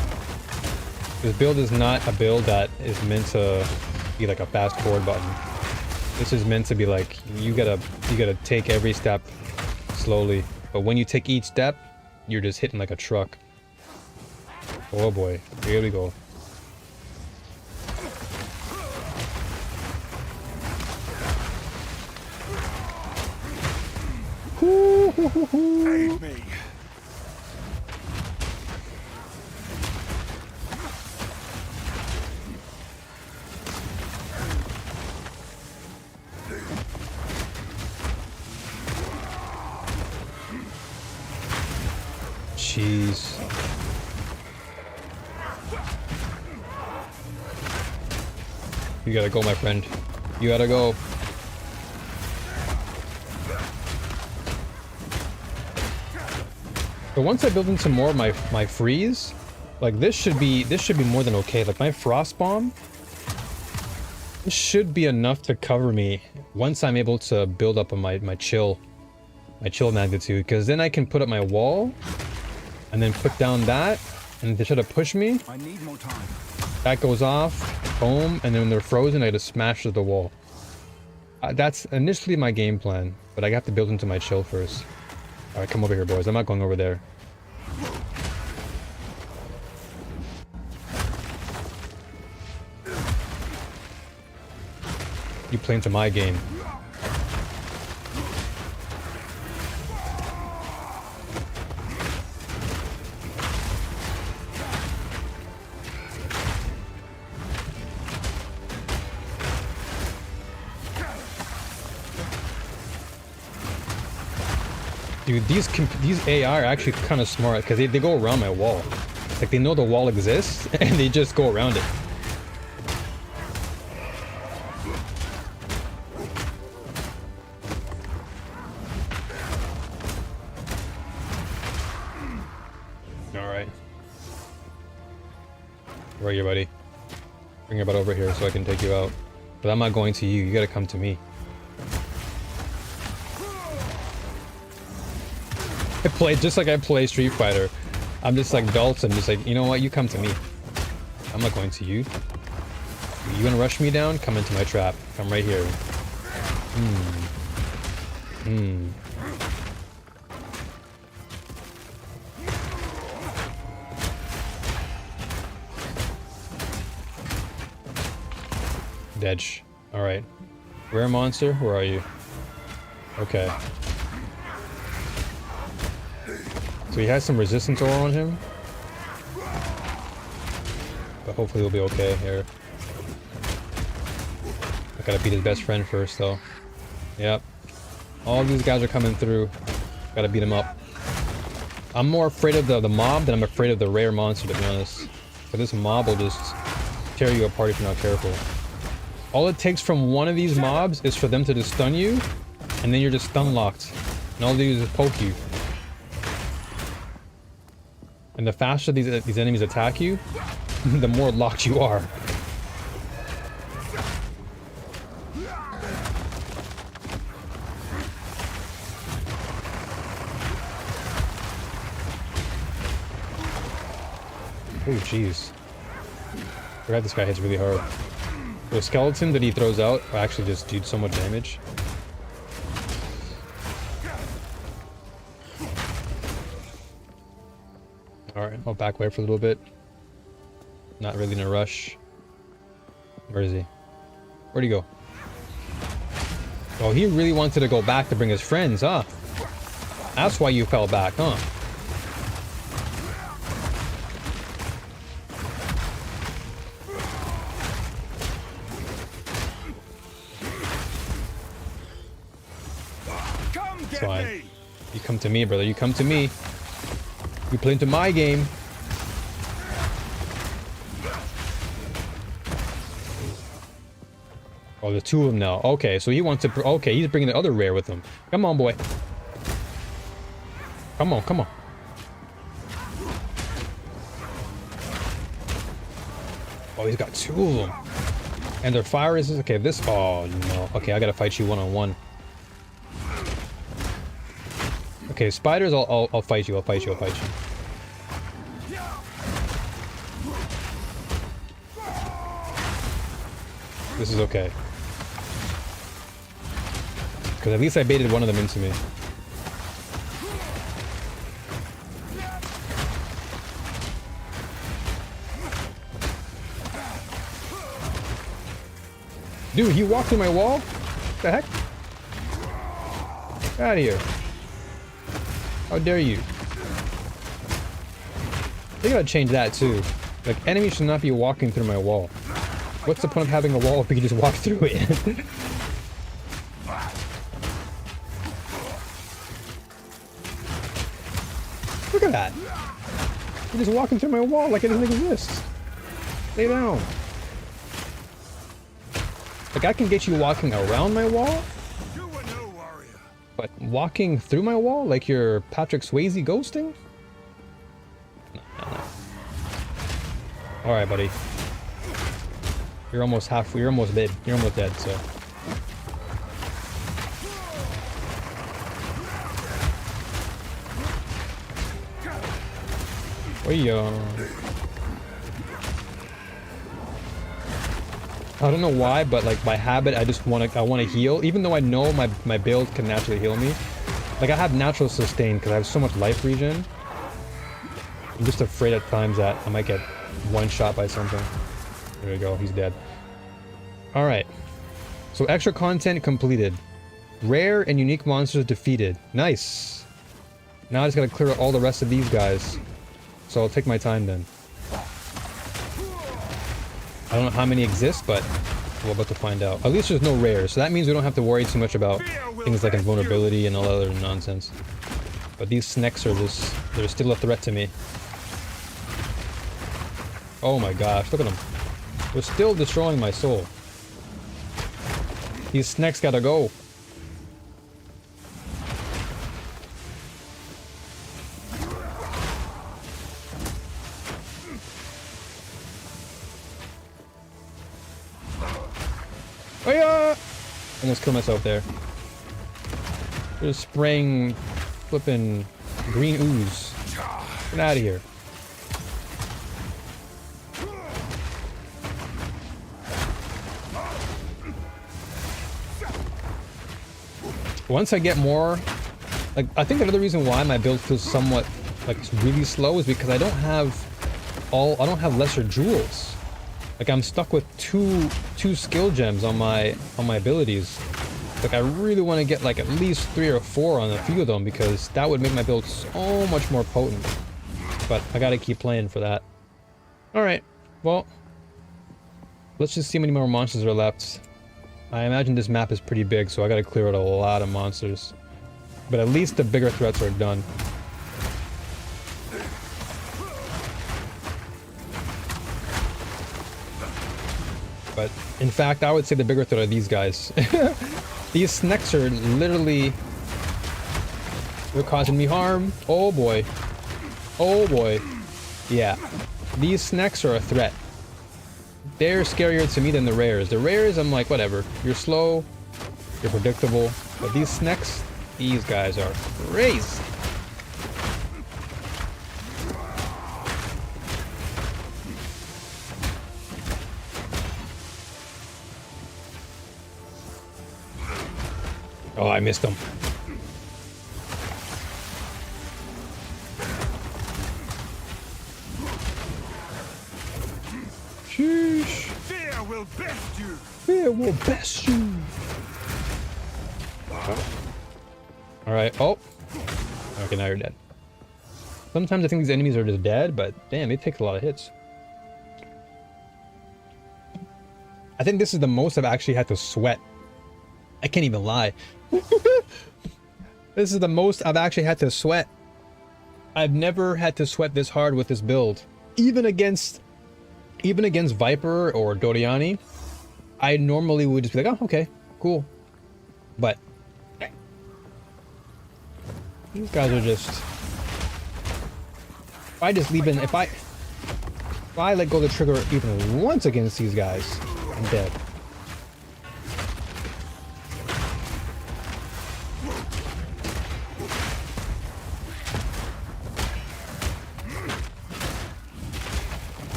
This build is not a build that is meant to be like a fast forward button. This is meant to be like you gotta take every step slowly. But when you take each step, you're just hitting like a truck. Oh boy, here we go. Aid me. Jeez. You gotta go, my friend. You gotta go. But once I build into more of my freeze, like this should be more than okay. Like my frost bomb, this should be enough to cover me once I'm able to build up on my chill magnitude, because then I can put up my wall and then put down that, and they try to push me. I need more time. That goes off, boom, and then when they're frozen, I just smash to the wall. That's initially my game plan, but I have to build into my chill first. Alright, come over here, boys. I'm not going over there. You play into my game. Dude, these AI are actually kind of smart because they go around my wall. Like they know the wall exists and they just go around it. Alright. Where are you, buddy? Bring your butt over here so I can take you out. But I'm not going to you. You gotta come to me. I play just like I play Street Fighter. I'm just like Dalton, just like, you know what, you come to me. I'm not going to you. You wanna rush me down? Come into my trap. I'm right here. Dedge. Alright. Rare monster, where are you? Okay. So he has some resistance aura on him. But hopefully he'll be okay here. I gotta beat his best friend first though. Yep. All these guys are coming through. Gotta beat him up. I'm more afraid of the mob than I'm afraid of the rare monster, to be honest. But this mob will just tear you apart if you're not careful. All it takes from one of these mobs is for them to just stun you, and then you're just stun locked. And all they do is poke you. And the faster these enemies attack you, the more locked you are. Oh, jeez. forgot this guy hits really hard. The skeleton that he throws out actually just do so much damage. Alright, I'll back away for a little bit. Not really in a rush. Where is he? Where'd he go? Oh, he really wanted to go back to bring his friends, huh? That's why you fell back, huh? It's fine. You come to me, brother. You come to me. You play into my game. Oh, there's two of them now. Okay, so he wants to... Okay, he's bringing the other rare with him. Come on, boy. Come on, come on. Oh, he's got two of them. And their fire is... Okay, this... Oh, no. Okay, I gotta fight you one-on-one. Okay, spiders, I'll fight you. I'll fight you. I'll fight you. This is okay. Because at least I baited one of them into me. Dude, he walked through my wall? What the heck? Get out of here. How dare you? They gotta change that too. Like, enemies should not be walking through my wall. What's the point of having a wall if we can just walk through it? Look at that. You're just walking through my wall like it doesn't exist. Stay down. Like, I can get you walking around my wall? But walking through my wall like you're Patrick Swayze ghosting? No. Alright, buddy. You're almost you're almost dead. You're almost dead, so. I don't know why, but like by habit, I want to heal, even though I know my build can naturally heal me. Like I have natural sustain because I have so much life regen. I'm just afraid at times that I might get one shot by something. There we go, he's dead. Alright. So extra content completed. Rare and unique monsters defeated. Nice. Now I just gotta clear out all the rest of these guys. So I'll take my time then. I don't know how many exist, but we're about to find out. At least there's no rares, so that means we don't have to worry too much about things like invulnerability and all other nonsense. But these snakes are just... they're still a threat to me. Oh my gosh, look at them. They're still destroying my soul. These snakes gotta go. Oh yeah! I'm gonna kill myself there. They're just spraying flipping green ooze. Get out of here. Once I get more, like, I think another reason why my build feels somewhat like it's really slow is because I don't have lesser jewels. Like I'm stuck with two skill gems on my abilities. Like I really want to get like at least 3 or 4 on a few of them because that would make my build so much more potent. But I gotta keep playing for that. Alright, well, let's just see how many more monsters are left. I imagine this map is pretty big, so I gotta clear out a lot of monsters. But at least the bigger threats are done. But, in fact, I would say the bigger threat are these guys. These snakes are literally... they're causing me harm. Oh boy. Oh boy. Yeah. These snakes are a threat. They're scarier to me than the rares. The rares, I'm like, whatever. You're slow. You're predictable. But these snakes, these guys are crazy. Oh, I missed him. Sheesh. Fear will best you. Fear will best you. Alright. Oh. Okay, now you're dead. Sometimes I think these enemies are just dead, but damn, they take a lot of hits. I think this is the most I've actually had to sweat. I can't even lie. This is the most I've actually had to sweat. I've never had to sweat this hard with this build. Even against Viper or Doriani, I normally would just be like, oh, okay, cool. But these guys are just... If I just leave in... If I let go of the trigger even once against these guys, I'm dead.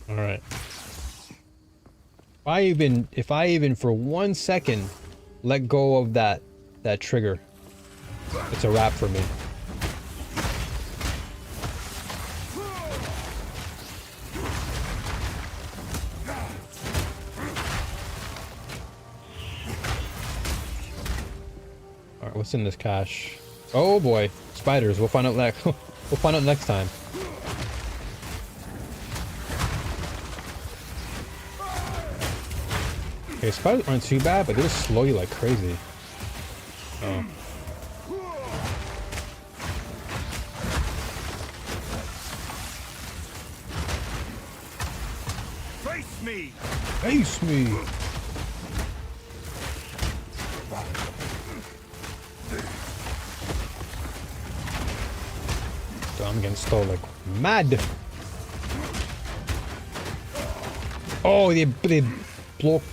Alright. If I even for 1 second let go of that trigger, it's a wrap for me. Alright, what's in this cache? Oh boy, spiders. We'll find out next. We'll find out next time. Okay, spiders aren't too bad, but they just slow you like crazy. Oh. Face me. Face me. So I'm getting stole like mad. Oh, they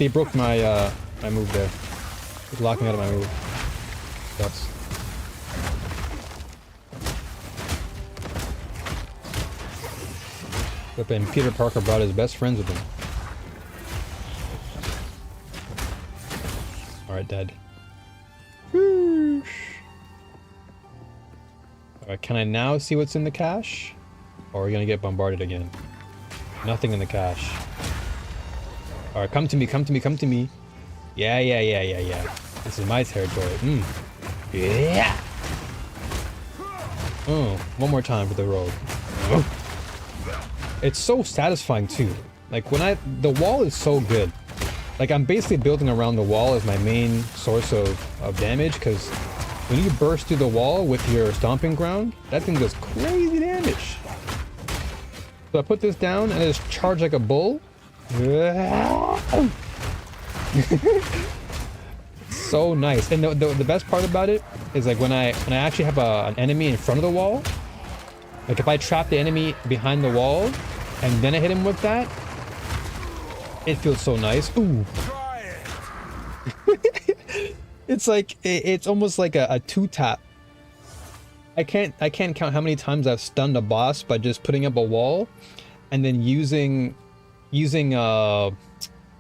broke my my move there. It's locking out of my move. That's flipping Peter Parker brought his best friends with him. Alright, dead. Alright, can I now see what's in the cache? Or are we gonna get bombarded again? Nothing in the cache. Alright, come to me, come to me, come to me. Yeah. This is my territory. Yeah. Oh, one more time for the road. Oh. It's so satisfying too. Like the wall is so good. Like I'm basically building around the wall as my main source of damage, because when you burst through the wall with your stomping ground, that thing does crazy damage. So I put this down and I just charge like a bull. So nice. And the best part about it is like when I actually have an enemy in front of the wall, like if I trap the enemy behind the wall and then I hit him with that, it feels so nice. Ooh. It's like it's almost like a two tap. I can't count how many times I've stunned a boss by just putting up a wall and then using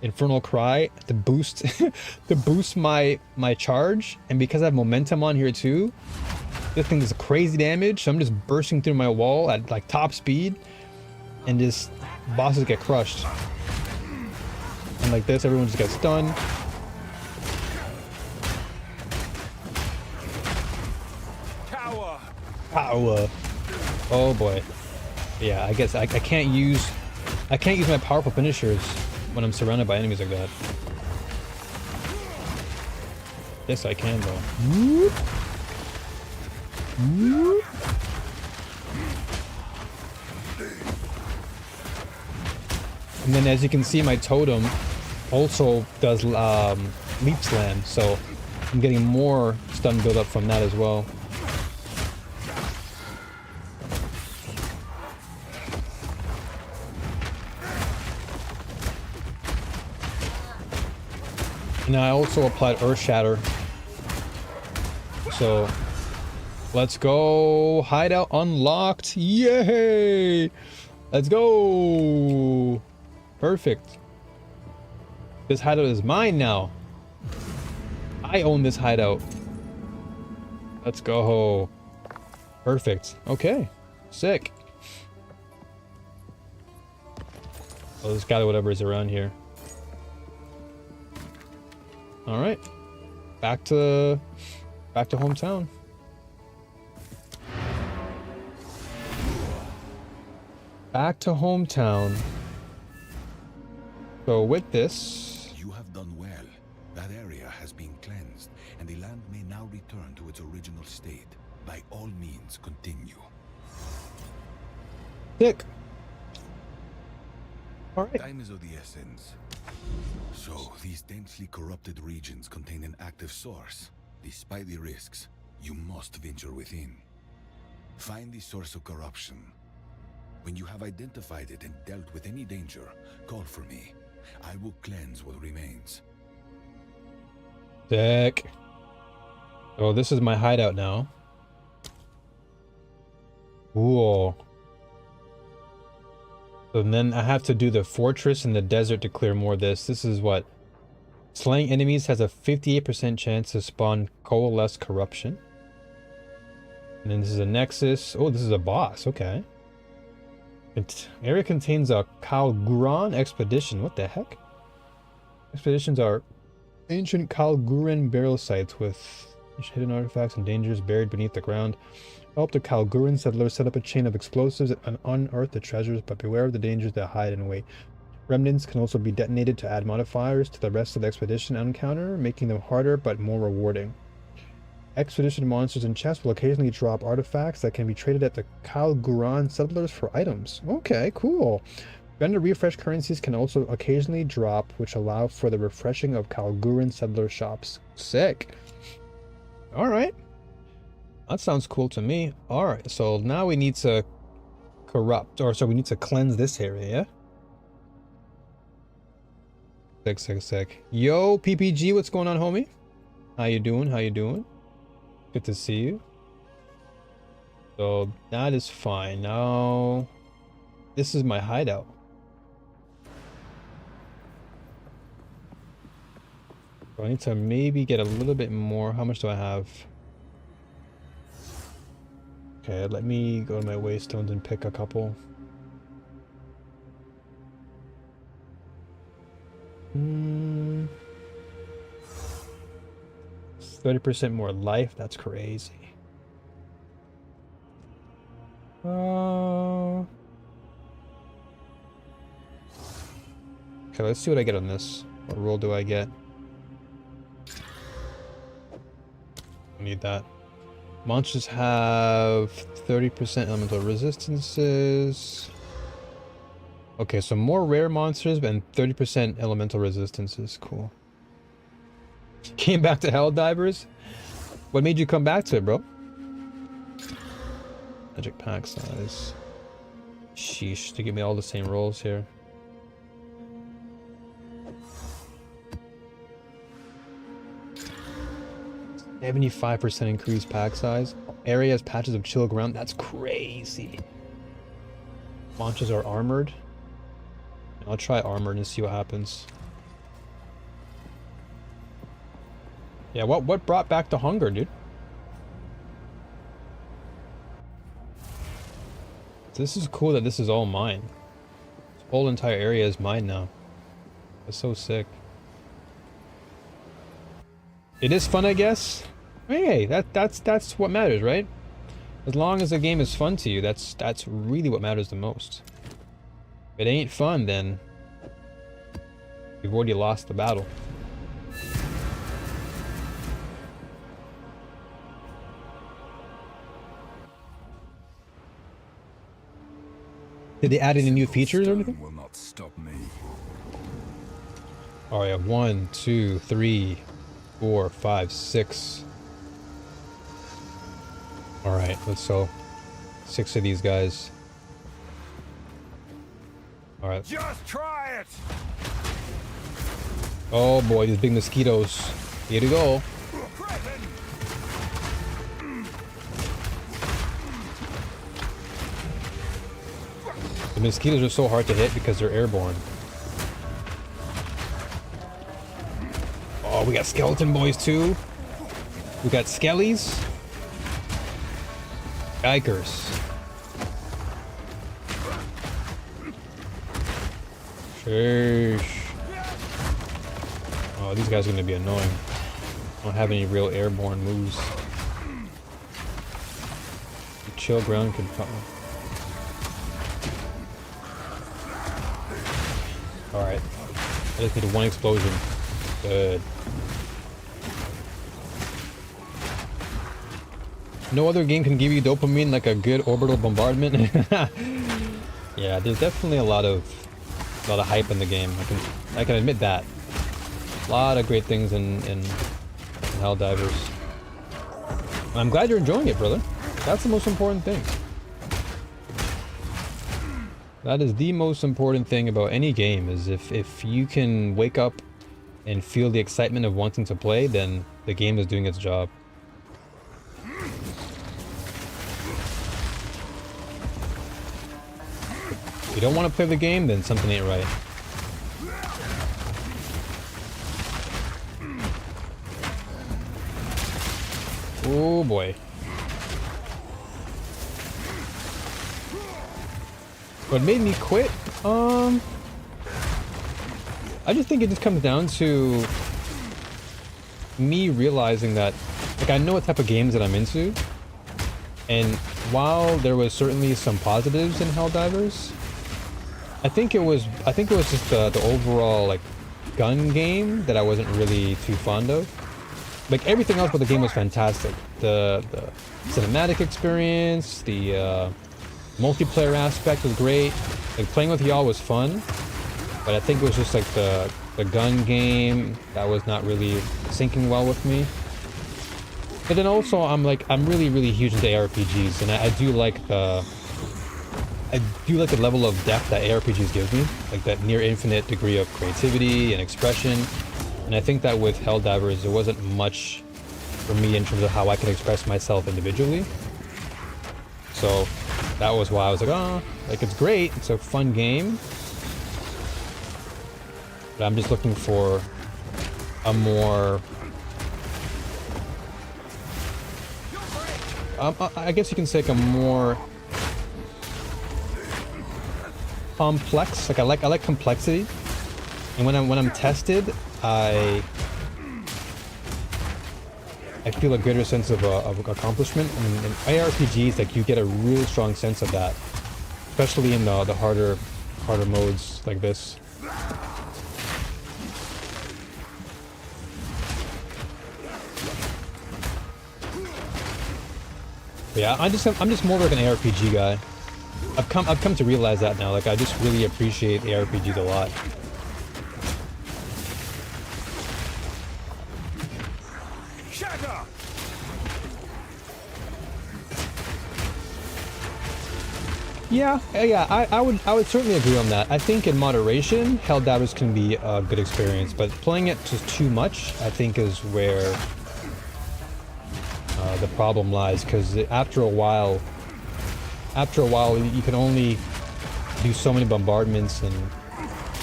Infernal Cry to boost my charge. And because I have momentum on here too, this thing does crazy damage. So I'm just bursting through my wall at like top speed, and just bosses get crushed. And like this, everyone just gets stunned. Power. Oh boy. Yeah, I guess I can't use my powerful finishers when I'm surrounded by enemies like that. Yes, I can though. Whoop. Whoop. And then as you can see, my totem also does leap slam, so I'm getting more stun build up from that as well. Now I also applied Earth Shatter. So let's go. Hideout unlocked. Yay! Let's go. Perfect. This hideout is mine now. I own this hideout. Let's go. Perfect. Okay. Sick. I'll just gather whatever is around here. Alright. Back to hometown. Back to hometown. So with this... You have done well. That area has been cleansed, and the land may now return to its original state. By all means, continue. Sick. Alright. Time is of the essence. So, these densely corrupted regions contain an active source. Despite the risks, you must venture within. Find the source of corruption. When you have identified it and dealt with any danger, call for me. I will cleanse what remains. Sick. Oh, this is my hideout now. Cool. So then I have to do the fortress in the desert to clear more of this. This is what? Slaying enemies has a 58% chance to spawn coalesce corruption. And then this is a nexus. Oh, this is a boss. Okay. Area contains a Kalguran expedition. What the heck? Expeditions are ancient Kalguran burial sites with hidden artifacts and dangers buried beneath the ground. Help the Kalguran settlers set up a chain of explosives and unearth the treasures, but beware of the dangers that hide in wait. Remnants can also be detonated to add modifiers to the rest of the expedition encounter, making them harder but more rewarding. Expedition monsters and chests will occasionally drop artifacts that can be traded at the Kalguran settlers for items. Okay, cool. Vendor refresh currencies can also occasionally drop, which allow for the refreshing of Kalguran settler shops. Sick. Alright. That sounds cool to me. Alright, so now we need to we need to cleanse this area, yeah? Sick. Yo, PPG, what's going on, homie? How you doing? Good to see you. So that is fine. Now, this is my hideout. So I need to maybe get a little bit more. How much do I have? Okay, let me go to my waystones and pick a couple. 30% more life, that's crazy. Okay, let's see what I get on this. What roll do I get? I need that. Monsters have 30% elemental resistances. Okay, so more rare monsters and 30% elemental resistances. Cool. Came back to Helldivers? What made you come back to it, bro? Magic pack size. Sheesh, to give me all the same rolls here. $75% increased pack size. Area has patches of chill ground. That's crazy. Monsters are armored. I'll try armored and see what happens. Yeah, what brought back the hunger, dude? This is cool that this is all mine. This whole entire area is mine now. That's so sick. It is fun, I guess. Hey, that's what matters, right? As long as the game is fun to you, that's really what matters the most. If it ain't fun, then you've already lost the battle. Did they add any new features or anything? Will not stop me. Oh yeah, 1, 2, 3, 4, 5, 6. All right, let's sell 6 of these guys. All right. Just try it. Oh boy, these big mosquitoes. Here to go. The mosquitoes are so hard to hit because they're airborne. Oh, we got skeleton boys too. We got skellies. Yikers. Sheesh. Oh, these guys are gonna be annoying. I don't have any real airborne moves. Chill ground can probably. Alright. I just need one explosion. Good. No other game can give you dopamine like a good orbital bombardment. Yeah, there's definitely a lot of hype in the game. I can admit that. A lot of great things in Helldivers. I'm glad you're enjoying it, brother. That's the most important thing. That is the most important thing about any game, is if you can wake up and feel the excitement of wanting to play, then the game is doing its job. If you don't want to play the game, then something ain't right. Oh boy. What made me quit? I just think it just comes down to me realizing that, like, I know what type of games that I'm into, and while there was certainly some positives in Helldivers, I think it was just the overall, like, gun game that I wasn't really too fond of. Like, everything else about the game was fantastic. The cinematic experience, the multiplayer aspect was great. Like, playing with y'all was fun, but I think it was just like the gun game that was not really syncing well with me. But then also I'm really huge into ARPGs, and I do like the level of depth that ARPGs gives me, like that near infinite degree of creativity and expression. And I think that with Helldivers, there wasn't much for me in terms of how I can express myself individually. So that was why I was like, oh, like, it's great, it's a fun game, but I'm just looking for a more, I guess you can say, like, a more complex. Like, I like complexity, and when I'm tested, I feel a greater sense of accomplishment. And in ARPGs, like, you get a real strong sense of that, especially in the harder modes like this. But yeah, I'm just more like an ARPG guy. I've come to realize that now. Like, I just really appreciate ARPGs a lot. Yeah, I would certainly agree on that. I think in moderation, Helldivers can be a good experience, but playing it just too much, I think, is where the problem lies. Because after a while, you can only do so many bombardments and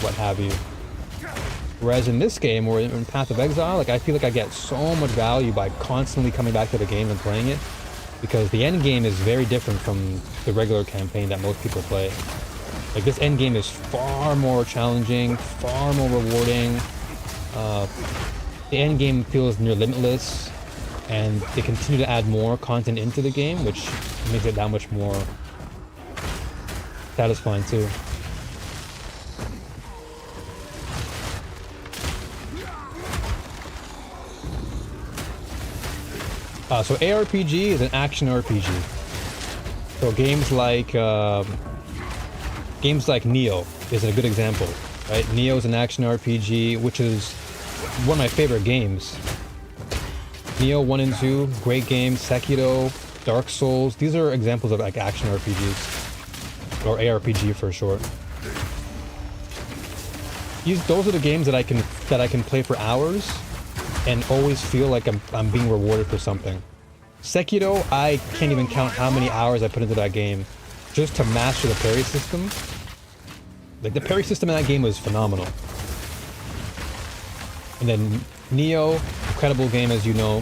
what have you. Whereas in this game, or in Path of Exile, like, I feel like I get so much value by constantly coming back to the game and playing it, because the end game is very different from the regular campaign that most people play. Like, this end game is far more challenging, far more rewarding. The end game feels near limitless, and they continue to add more content into the game, which makes it that much more satisfying too. So ARPG is an action RPG. So games like Neo is a good example, right? Neo is an action RPG, which is one of my favorite games. Neo 1 and 2, great games. Sekiro, Dark Souls, these are examples of, like, action RPGs, or ARPG for short. Those are the games that I can play for hours and always feel like I'm being rewarded for something. Sekiro, I can't even count how many hours I put into that game just to master the parry system. Like, the parry system in that game was phenomenal. And then Neo, incredible game, as you know.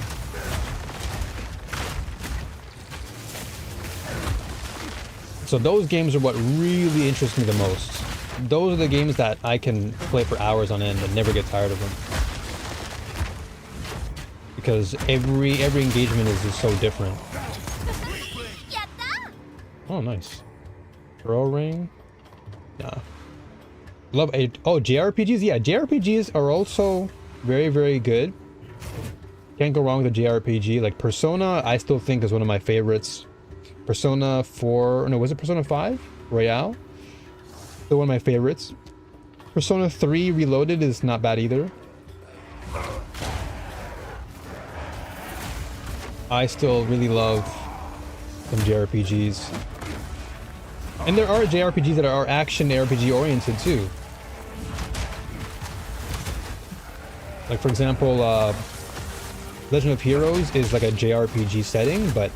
So those games are what really interest me the most. Those are the games that I can play for hours on end and never get tired of them. Because every engagement is just so different. Oh, nice. Throw ring. Nah. Love it. Oh, JRPGs? Yeah, JRPGs are also very, very good. Can't go wrong with a JRPG. Like Persona, I still think is one of my favorites. Persona 4, no, was it Persona 5? Royale? Still one of my favorites. Persona 3 Reloaded is not bad either. I still really love some JRPGs. And there are JRPGs that are action RPG oriented too. Like for example, Legend of Heroes is like a JRPG setting, but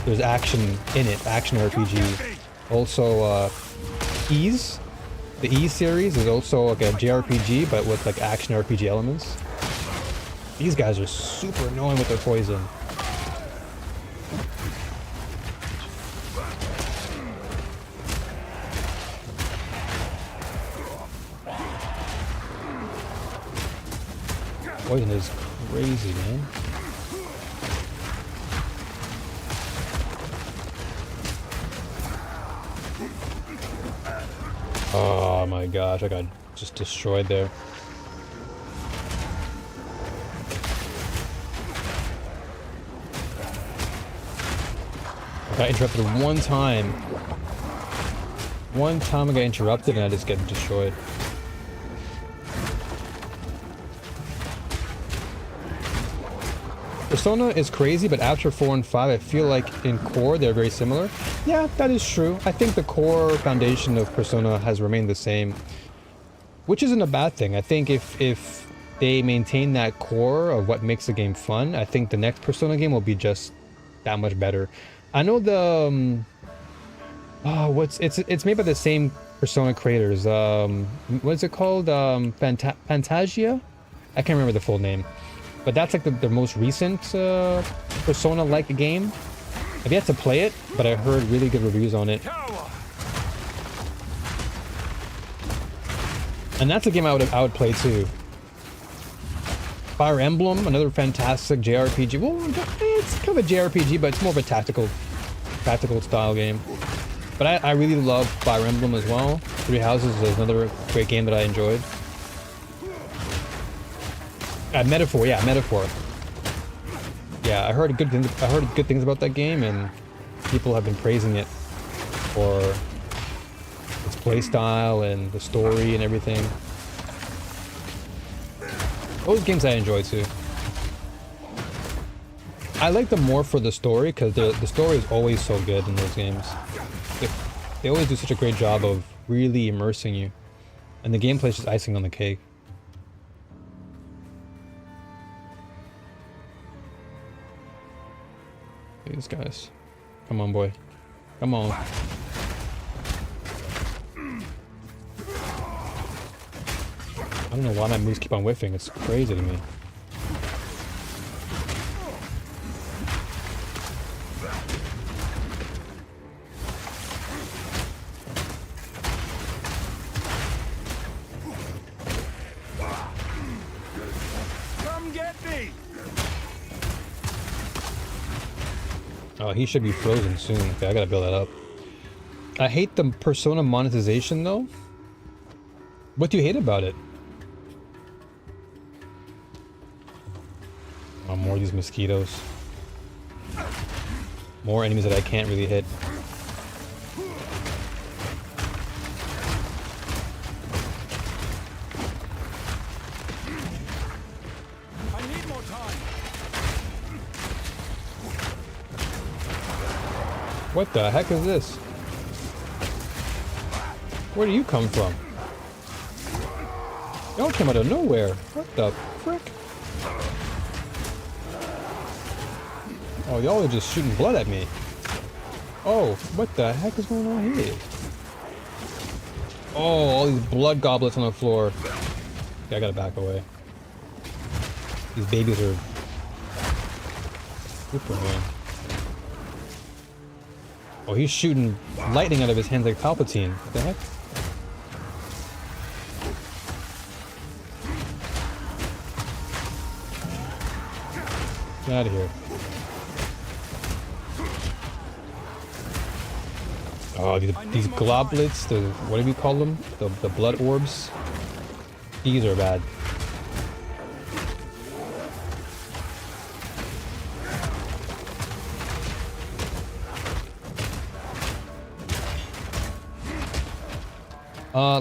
there's action in it, action RPG. Also, Ys, the Ys series is also like a JRPG, but with like action RPG elements. These guys are super annoying with their poison. Poison is crazy, man. Oh my gosh, I got just destroyed there. I got interrupted one time. One time I got interrupted and I just get destroyed. Persona is crazy, but after 4 and 5, I feel like in core they're very similar. Yeah, that is true. I think the core foundation of Persona has remained the same, which isn't a bad thing. I think if they maintain that core of what makes the game fun, I think the next Persona game will be just that much better. I know the it's made by the same Persona creators. What's it called? Fantasia? I can't remember the full name. But that's like the most recent Persona-like game. I've yet to play it, but I heard really good reviews on it. And that's a game I would play too. Fire Emblem, another fantastic JRPG. Well, it's kind of a JRPG, but it's more of a tactical style game. But I really love Fire Emblem as well. Three Houses is another great game that I enjoyed. Metaphor, yeah, Metaphor. Yeah, I heard good things about that game, and people have been praising it for its playstyle and the story and everything. Those games I enjoy too. I like them more for the story, because the story is always so good in those games. They always do such a great job of really immersing you, and the gameplay is just icing on the cake. These guys. Come on, boy. Come on. I don't know why my moves keep on whiffing. It's crazy to me. Come get me. Oh, he should be frozen soon. Okay, I gotta build that up. I hate the Persona monetization though. What do you hate about it? Oh, more of these mosquitoes. More enemies that I can't really hit. I need more time. What the heck is this? Where do you come from? Y'all came out of nowhere. What the frick? Oh, y'all are just shooting blood at me. Oh, what the heck is going on here? Oh, all these blood goblets on the floor. Okay, I gotta back away. These babies are super annoying. Oh, he's shooting lightning out of his hands like Palpatine. What the heck? Get out of here. Oh, these globlets, what do we call them? The blood orbs? These are bad.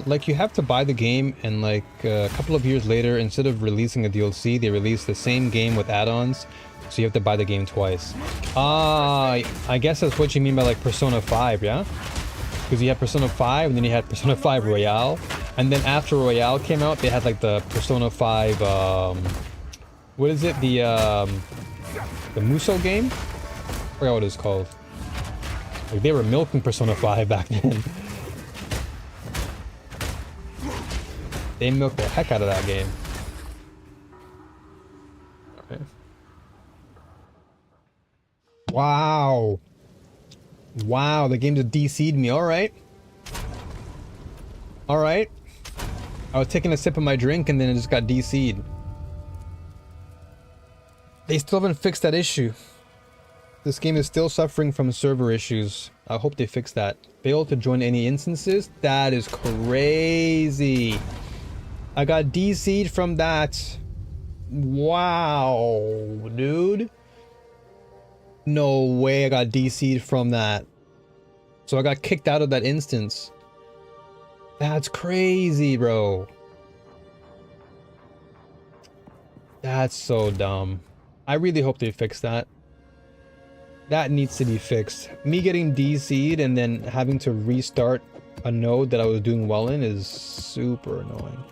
Like you have to buy the game, and like a couple of years later, instead of releasing a DLC, they release the same game with add-ons, so you have to buy the game twice. I guess that's what you mean by like Persona 5, yeah? Because you had Persona 5, and then you had Persona 5 Royale, and then after Royale came out, they had like the Persona 5, what is it? The Muso game? I forgot what it's called. Like they were milking Persona 5 back then. They milked the heck out of that game. Okay. Wow. Wow, the game just DC'd me. Alright. Alright. I was taking a sip of my drink and then it just got DC'd. They still haven't fixed that issue. This game is still suffering from server issues. I hope they fix that. Failed to join any instances? That is crazy. I got DC'd from that. Wow, dude. No way I got DC'd from that. So I got kicked out of that instance. That's crazy, bro. That's so dumb. I really hope they fix that. That needs to be fixed. Me getting DC'd and then having to restart a node that I was doing well in is super annoying.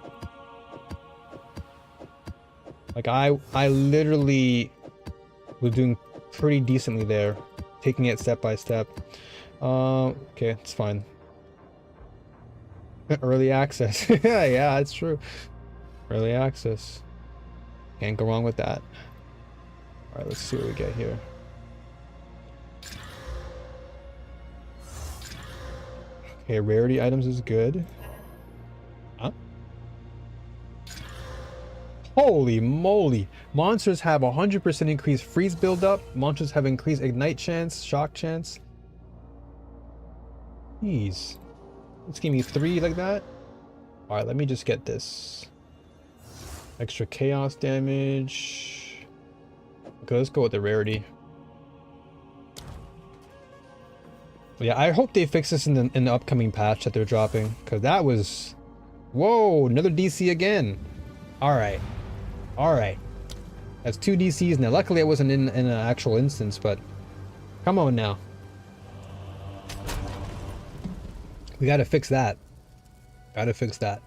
Like I literally was doing pretty decently there, taking it step by step. Okay, it's fine. Early access. Yeah, it's true. Early access. Can't go wrong with that. Alright, let's see what we get here. Okay, rarity items is good. Huh? Holy moly! Monsters have 100% increased freeze buildup. Monsters have increased ignite chance, shock chance. Jeez. Let's give me 3 like that. Alright, let me just get this. Extra chaos damage. Okay, let's go with the rarity. Yeah, I hope they fix this in the upcoming patch that they're dropping, because that was... Whoa, another DC again. Alright. Alright. That's 2 DCs now. Luckily I wasn't in an actual instance, but... Come on now. We gotta fix that. Gotta fix that.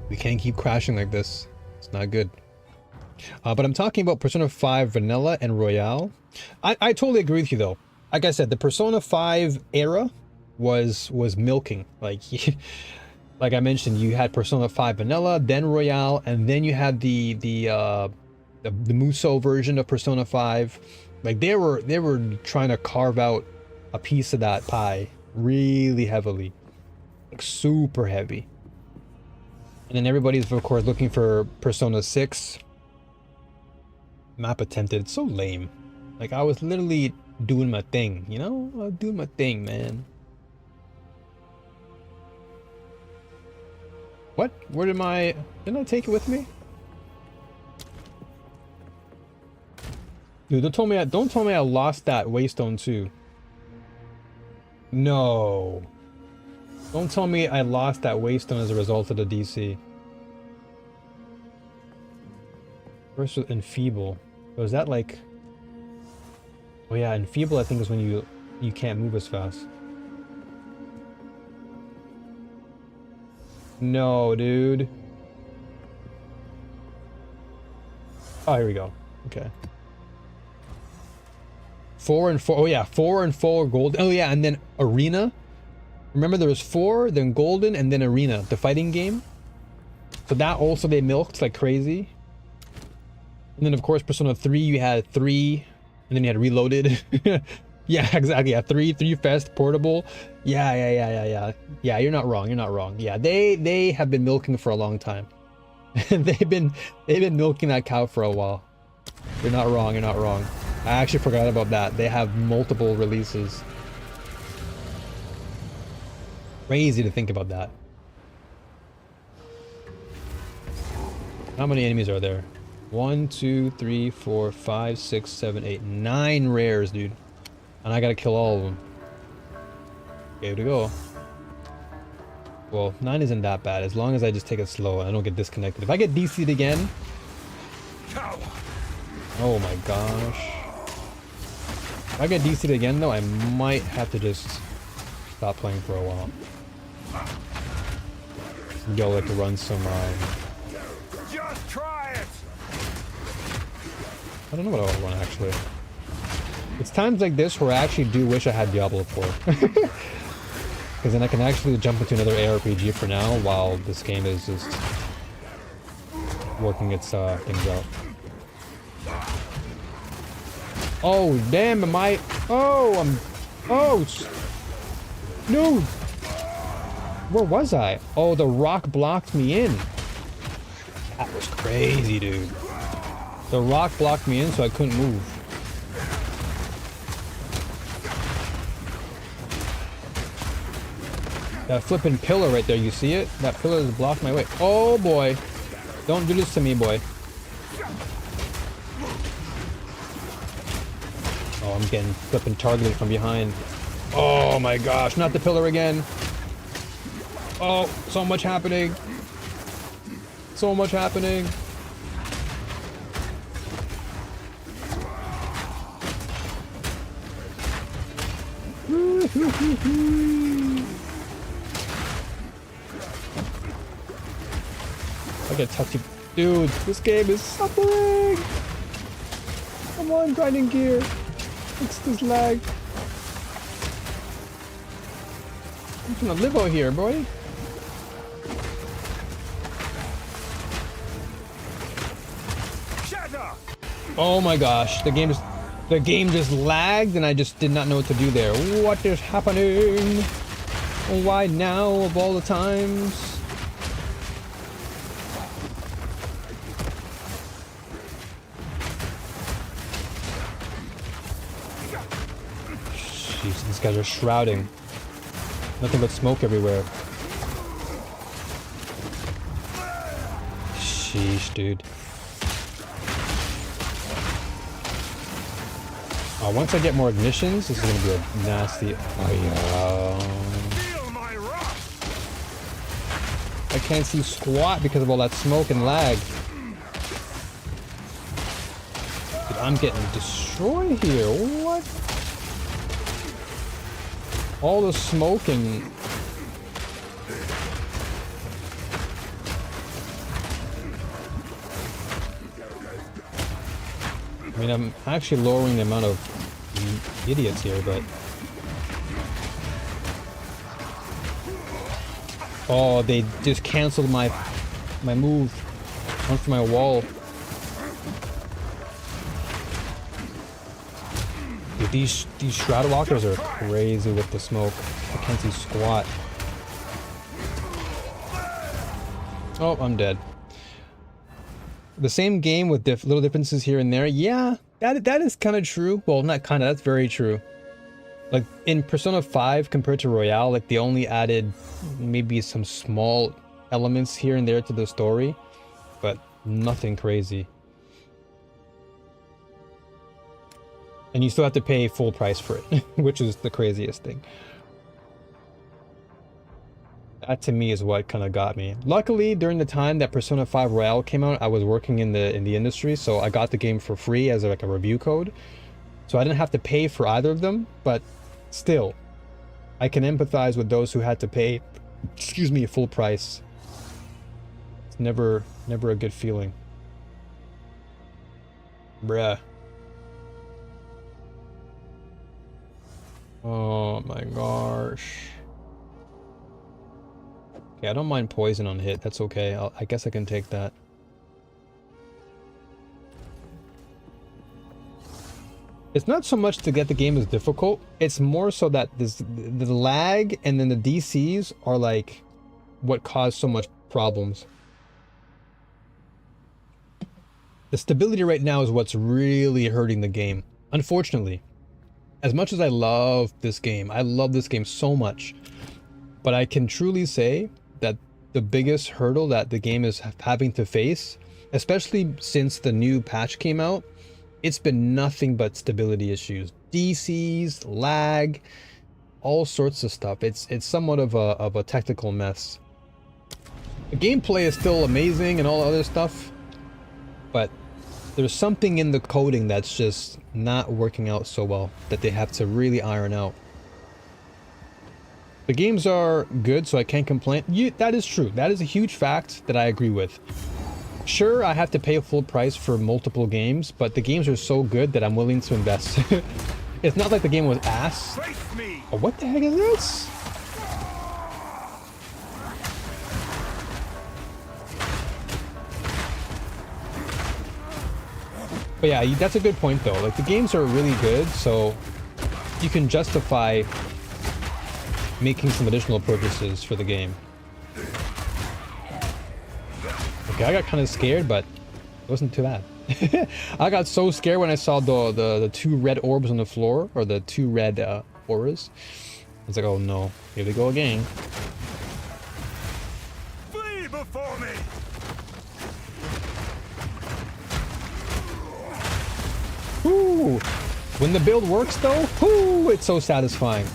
We can't keep crashing like this. It's not good. But I'm talking about Persona 5 Vanilla and Royale. I totally agree with you though. Like I said, the Persona 5 era was milking. Like like I mentioned, you had Persona 5 Vanilla, then Royale, and then you had the Muso version of Persona 5. Like they were trying to carve out a piece of that pie really heavily. Like super heavy. And then everybody's of course looking for Persona 6. Map attempted. It's so lame. Like I was literally doing my thing, you know? I was doing my thing, man. What? Where did my... Didn't I take it with me? Dude, don't tell me I lost that waystone too. No. Don't tell me I lost that waystone as a result of the DC. First with enfeeble. Was that like... Oh yeah, enfeeble I think is when you can't move as fast. No, dude. Oh, here we go. Okay. 4 and 4. Oh yeah, 4 and 4 gold. Oh yeah, and then arena. Remember there was 4, then golden, and then arena, the fighting game. So that also they milked like crazy. And then of course Persona 3 you had 3 And then you had reloaded. Yeah, exactly. Yeah, three fast portable. Yeah. You're not wrong. You're not wrong. Yeah, they have been milking for a long time. they've been milking that cow for a while. You're not wrong. You're not wrong. I actually forgot about that. They have multiple releases. Crazy to think about that. How many enemies are there? 1, 2, 3, 4, 5, 6, 7, 8, 9 rares, dude. And I gotta kill all of them. Okay, here we go. Well, 9 isn't that bad, as long as I just take it slow and I don't get disconnected. If I get DC'd again... Oh my gosh. If I get DC'd again, though, I might have to just stop playing for a while. Go, like, run some, Just try it. I don't know what I'll run, actually. It's times like this where I actually do wish I had Diablo 4. Because then I can actually jump into another ARPG for now, while this game is just working its things out. Oh, damn, am I... Oh, I'm... Oh, no! Where was I? Oh, the rock blocked me in. That was crazy, dude. The rock blocked me in, so I couldn't move. That flipping pillar right there, you see it? That pillar has blocked my way. Oh, boy. Don't do this to me, boy. Oh, I'm getting flipping targeted from behind. Oh, my gosh. Not the pillar again. Oh, so much happening. So much happening. I get touchy. Dude, this game is suffering. Come on, grinding gear. Fix this lag. I'm trying to live out here, boy. Oh my gosh, the game just lagged and I just did not know what to do there. What is happening? Why now of all the times? Jeez, these guys are shrouding. Nothing but smoke everywhere. Sheesh, dude. Once I get more ignitions, this is gonna be a nasty. I can't see squat because of all that smoke and lag. Dude, I'm getting destroyed here. What? All the smoke and... I mean, I'm actually lowering the amount of idiots here, but... Oh, they just canceled my move. Went for my wall. Dude, these Shroud Walkers are crazy with the smoke. I can't see squat. Oh, I'm dead. The same game with little differences here and there. Yeah, that is kind of true. Well, not kind of, that's very true. Like in Persona 5 compared to Royale, like they only added maybe some small elements here and there to the story, but nothing crazy. And you still have to pay full price for it, which is the craziest thing. That to me is what kind of got me. Luckily, during the time that Persona 5 Royale came out, I was working in the industry, so I got the game for free as like a review code. So I didn't have to pay for either of them, but still, I can empathize with those who had to pay, excuse me, full price. It's never a good feeling. Bruh. Oh my gosh. Okay, I don't mind poison on hit. That's okay. I guess I can take that. It's not so much to get the game as difficult. It's more so that the lag and then the DCs are like what cause so much problems. The stability right now is what's really hurting the game. Unfortunately, as much as I love this game so much, but I can truly say that the biggest hurdle that the game is having to face, especially since the new patch came out, it's been nothing but stability issues. DCs, lag, all sorts of stuff. It's somewhat of a technical mess. The gameplay is still amazing and all other stuff, but there's something in the coding that's just not working out so well that they have to really iron out. The games are good, so I can't complain. That is true. That is a huge fact that I agree with. Sure, I have to pay a full price for multiple games, but the games are so good that I'm willing to invest. It's not like the game was ass. Oh, what the heck is this? But yeah, that's a good point though. Like the games are really good, so you can justify making some additional purchases for the game. Okay, I got kind of scared, but it wasn't too bad. I got so scared when I saw the two red orbs on the floor, or the two red auras. I was like, oh no, here they go again. Flee before me. Ooh, when the build works though, ooh, it's so satisfying.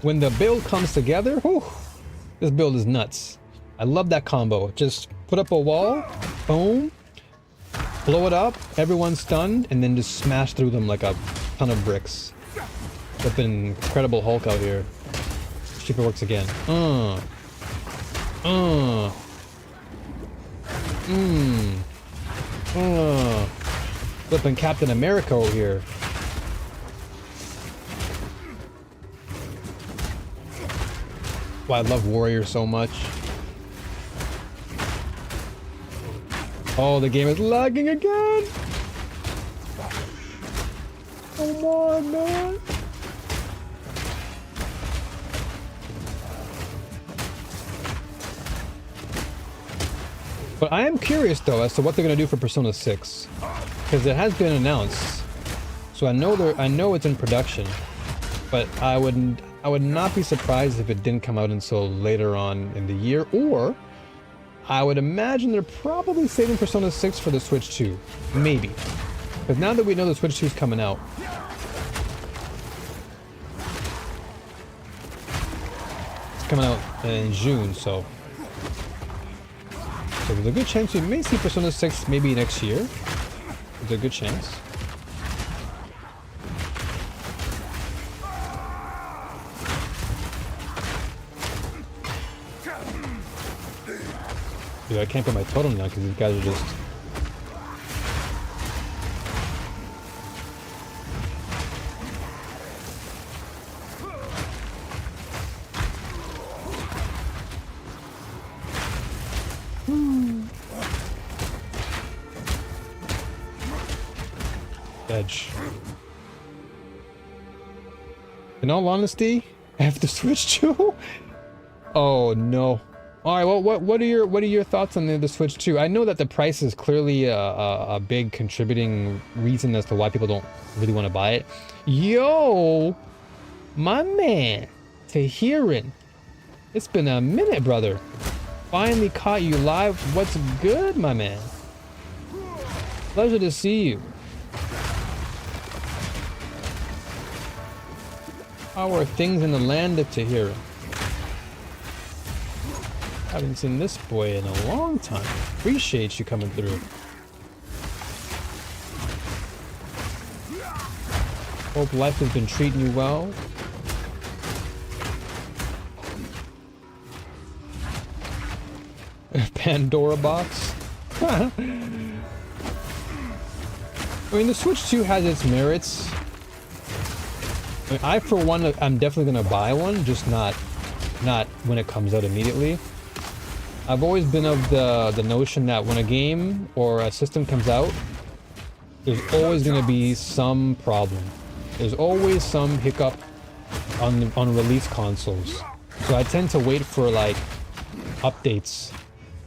When the build comes together, ooh, this build is nuts. I love that combo. Just put up a wall, boom, blow it up, everyone's stunned, and then just smash through them like a ton of bricks. Flipping Incredible Hulk out here. See if it works again. Flipping Captain America over here. Why I love Warrior so much. Oh, the game is lagging again. Come on, man. But I am curious though as to what they're gonna do for Persona 6, because it has been announced. So I know it's in production, but I would not be surprised if it didn't come out until later on in the year, or I would imagine they're probably saving Persona 6 for the Switch 2. Maybe. Because now that we know the Switch 2 is coming out, it's coming out in June, so there's a good chance we may see Persona 6 maybe next year. There's a good chance. Dude, I can't put my totem now because these guys are just... Edge. In all honesty, I have to switch to... Oh no. All right, well, what are your thoughts on the Switch 2? I know that the price is clearly a big contributing reason as to why people don't really want to buy it. Yo, my man, Tahirin. It's been a minute, brother. Finally caught you live. What's good, my man? Pleasure to see you. How are things in the land of Tahirin? Haven't seen this boy in a long time. Appreciate you coming through. Hope life has been treating you well. Pandora box. I mean, the Switch 2 has its merits. I mean, I for one, I'm definitely gonna buy one, just not when it comes out immediately. I've always been of the notion that when a game or a system comes out, there's always going to be some problem. There's always some hiccup on release consoles. So I tend to wait for like updates.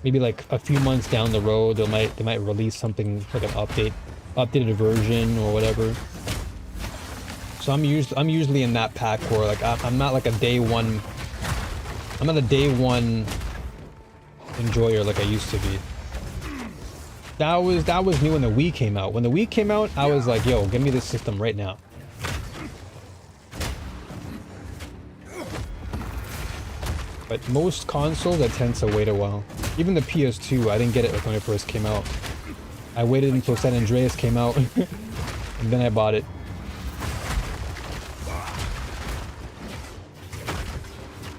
Maybe like a few months down the road, they might release something like an updated version or whatever. So I'm usually in that pack where like I'm not like a day one. I'm not a day one enjoyer like I used to be. That was new when the Wii came out. When the Wii came out, I was like, yo, give me this system right now. But most consoles, I tend to wait a while. Even the PS2, I didn't get it like when it first came out. I waited until San Andreas came out, and then I bought it.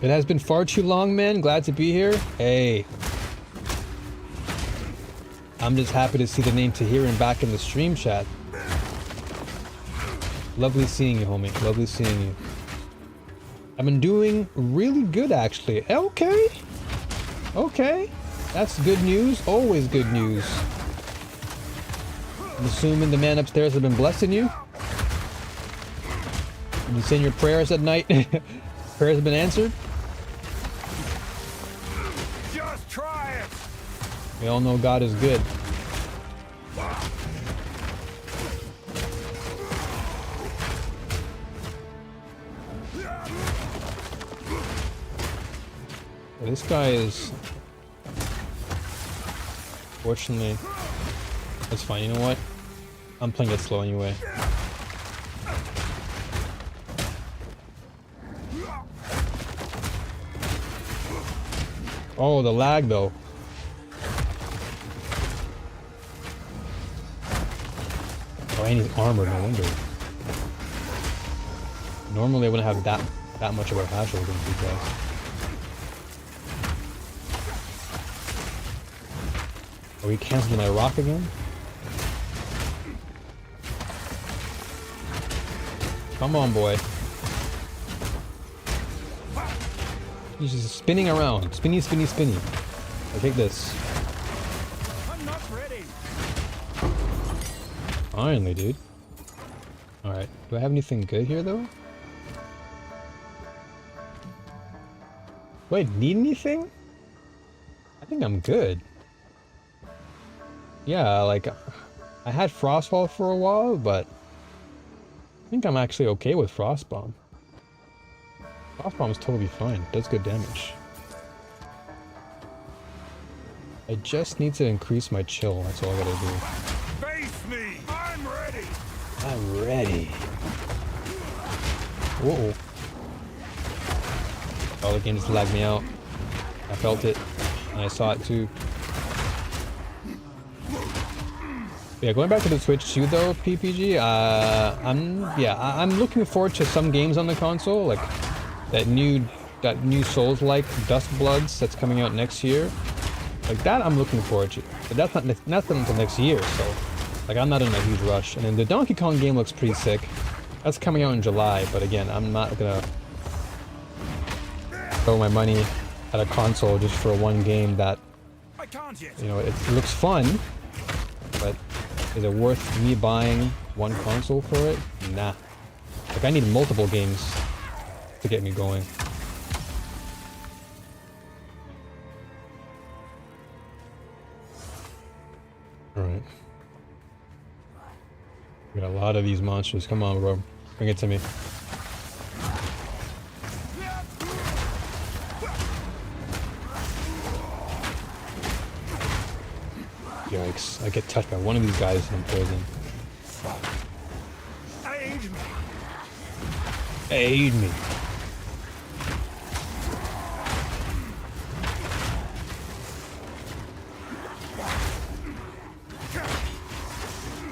It has been far too long, man. Glad to be here. Hey. I'm just happy to see the name Tahirin back in the stream chat. Lovely seeing you, homie. Lovely seeing you. I've been doing really good, actually. Okay. Okay. That's good news. Always good news. I'm assuming the man upstairs has been blessing you. You saying your prayers at night? Prayers have been answered? Just try it. We all know God is good. This guy is... Fortunately... That's fine, you know what? I'm playing it slow anyway. Oh, the lag though. Oh, and he's armored, no wonder. Normally I wouldn't have that much of a hassle against these guys. Are we canceling my rock again? Come on, boy. He's just spinning around. Spinny, spinny, spinny. I'll take this. I'm not ready. Finally, dude. Alright. Do I have anything good here, though? Do I need anything? I think I'm good. Yeah, like... I had Frostfall for a while, but... I think I'm actually okay with Frostbomb. Frostbomb is totally fine. Does good damage. I just need to increase my chill. That's all I gotta do. Face me. I'm ready. I'm ready. Whoa. Oh, the game just lagged me out. I felt it. And I saw it too. Yeah, going back to the Switch 2 though, PPG, I'm looking forward to some games on the console, like that new Souls-like Dust Bloods that's coming out next year. Like that I'm looking forward to. But that's not until next year, so like I'm not in a huge rush. And then the Donkey Kong game looks pretty sick. That's coming out in July, but again, I'm not gonna throw my money at a console just for one game that, I can't yet. you know, it looks fun, but is it worth me buying one console for it? Nah. Like I need multiple games to get me going. Alright. We got a lot of these monsters. Come on, bro. Bring it to me. Yikes. I get touched by one of these guys and I'm poisoned. Aid me. Aid me.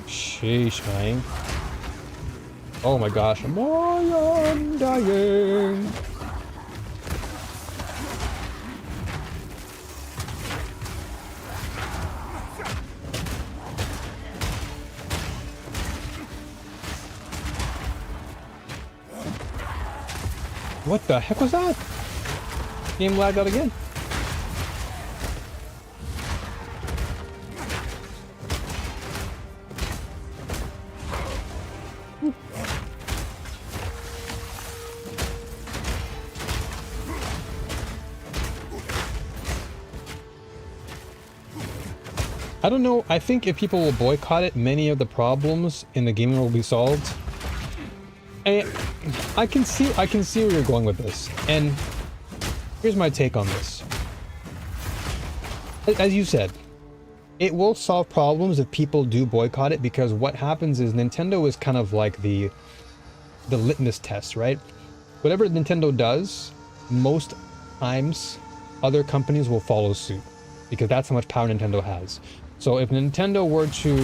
Sheesh, man. Oh my gosh, I'm dying. What the heck was that? Game lagged out again. I don't know. I think if people will boycott it, many of the problems in the game will be solved. And I can see where you're going with this. And here's my take on this. As you said, it will solve problems if people do boycott it, because what happens is Nintendo is kind of like the litmus test, right? Whatever Nintendo does, most times other companies will follow suit, because that's how much power Nintendo has. So if Nintendo were to,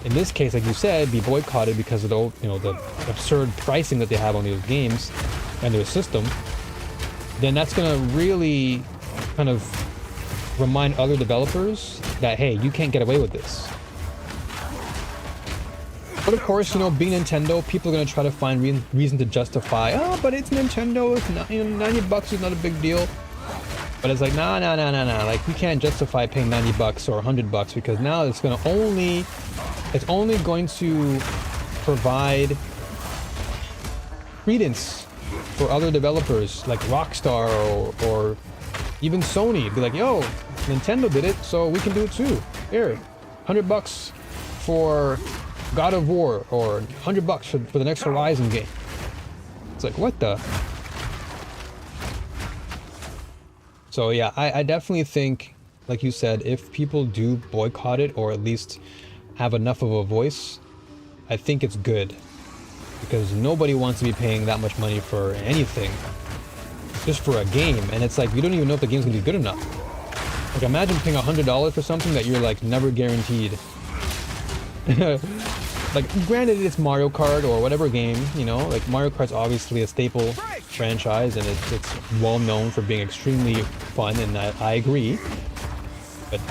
in this case, like you said, be boycotted because of the, you know, the absurd pricing that they have on these games and their system, then that's gonna really kind of remind other developers that, hey, you can't get away with this. But of course, you know, being Nintendo, people are gonna try to find reason to justify, oh, but it's Nintendo, it's not, you know, $90 is not a big deal. But it's like, nah, like, you can't justify paying $90 or $100 because now it's only going to provide credence for other developers like Rockstar or even Sony. Be like, yo, Nintendo did it, so we can do it too. Here, $100 for God of War, or $100 for the next Horizon game. It's like, what the? So yeah, I definitely think, like you said, if people do boycott it, or at least have enough of a voice, I think it's good. Because nobody wants to be paying that much money for anything. Just for a game. And it's like, you don't even know if the game's gonna be good enough. Like, imagine paying $100 for something that you're like never guaranteed. Like, granted, it's Mario Kart or whatever game, you know, like Mario Kart's obviously a staple franchise, and it's well known for being extremely fun, and I agree. But,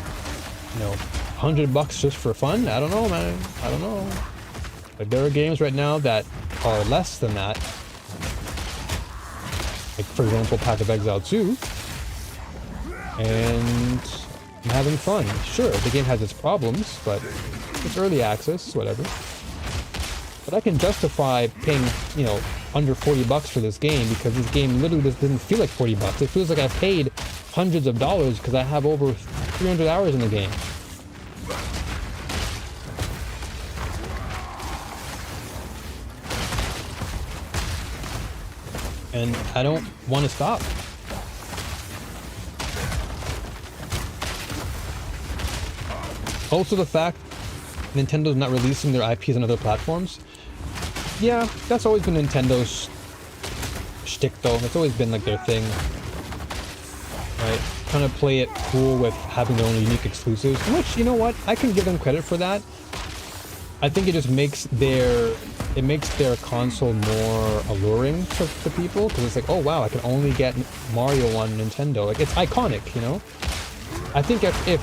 you know, $100 just for fun? I don't know, man. I don't know. Like, there are games right now that are less than that. Like, for example, Path of Exile 2. And I'm having fun. Sure, the game has its problems, but it's early access, whatever. But I can justify paying, you know, under $40 for this game, because this game literally just didn't feel like $40. It feels like I paid hundreds of dollars because I have over 300 hours in the game. And I don't want to stop. Also, the fact Nintendo's not releasing their IPs on other platforms. Yeah, that's always been Nintendo's shtick, though. That's always been like their thing, right? Trying to play it cool with having their own unique exclusives. Which, you know what? I can give them credit for that. I think it just makes their console more alluring to people, because it's like, oh wow, I can only get Mario on Nintendo. Like, it's iconic, you know. I think if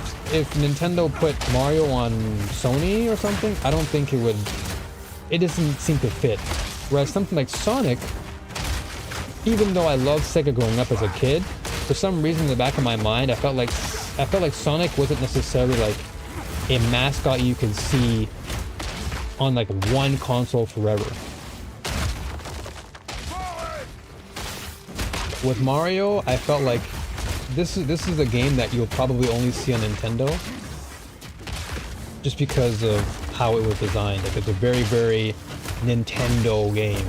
Nintendo put Mario on Sony or something, I don't think it would. It doesn't seem to fit. Whereas something like Sonic, even though I loved Sega growing up as a kid, for some reason in the back of my mind, I felt like Sonic wasn't necessarily like a mascot you could see on like one console forever. With Mario, I felt like this is a game that you'll probably only see on Nintendo, just because of how it was designed. Like, it's a very, very Nintendo game.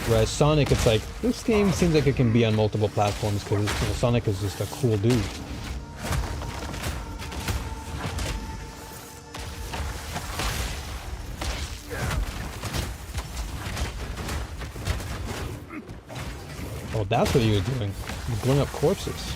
Whereas Sonic, it's like, this game seems like it can be on multiple platforms, because, you know, Sonic is just a cool dude. Oh, that's what you're doing. You're blowing up corpses.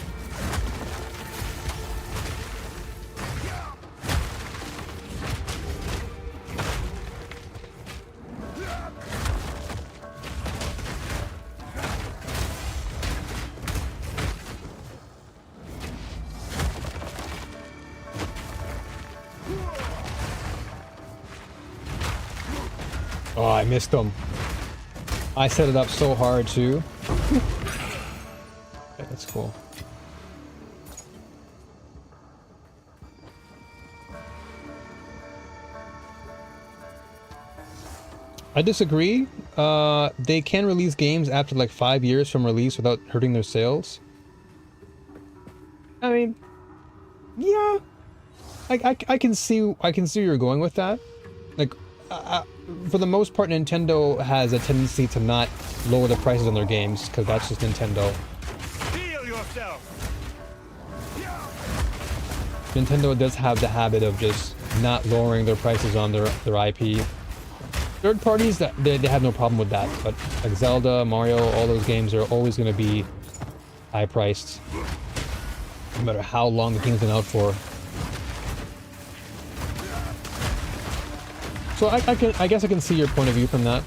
Oh, I missed him. I set it up so hard too. Okay, that's cool. I disagree. They can release games after like 5 years from release without hurting their sales. I mean, yeah, I can see where you're going with that. Like, for the most part, Nintendo has a tendency to not lower the prices on their games because that's just Nintendo. Heal yourself. Nintendo does have the habit of just not lowering their prices on their IP. Third parties, that they have no problem with that, but like Zelda, Mario, all those games are always going to be high priced, no matter how long the game's been out for. So I guess I can see your point of view from that.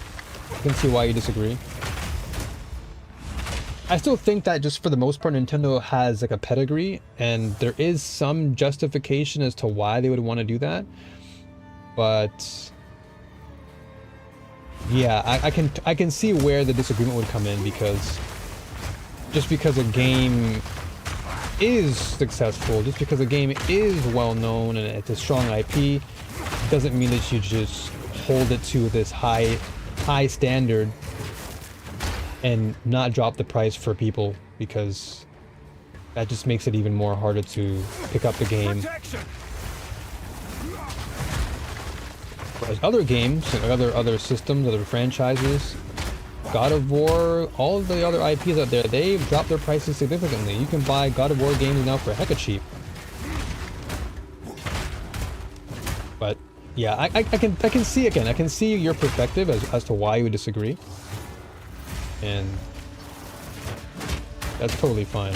I can see why you disagree. I still think that just for the most part, Nintendo has like a pedigree, and there is some justification as to why they would want to do that. But yeah, I can see where the disagreement would come in, because just because a game is successful, just because a game is well known and it's a strong IP, doesn't mean that you just hold it to this high standard and not drop the price for people, because that just makes it even more harder to pick up the game. Protection. Whereas other games, like other systems, other franchises, God of War, all of the other IPs out there, they've dropped their prices significantly. You can buy God of War games now for hecka cheap. But yeah, I can see again. I can see your perspective as to why you would disagree, and that's totally fine.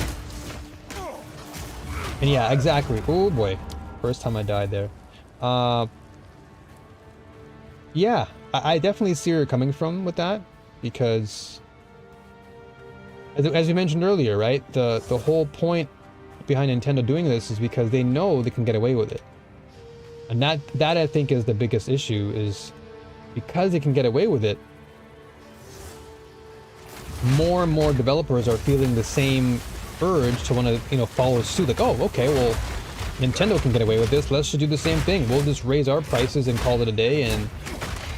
And yeah, exactly. Oh boy, first time I died there. Yeah, I definitely see where you're coming from with that, because as we mentioned earlier, right? The whole point behind Nintendo doing this is because they know they can get away with it. And that I think is the biggest issue, is because they can get away with it, more and more developers are feeling the same urge to want to, follow suit. Like, oh, okay, well, Nintendo can get away with this. Let's just do the same thing. We'll just raise our prices and call it a day.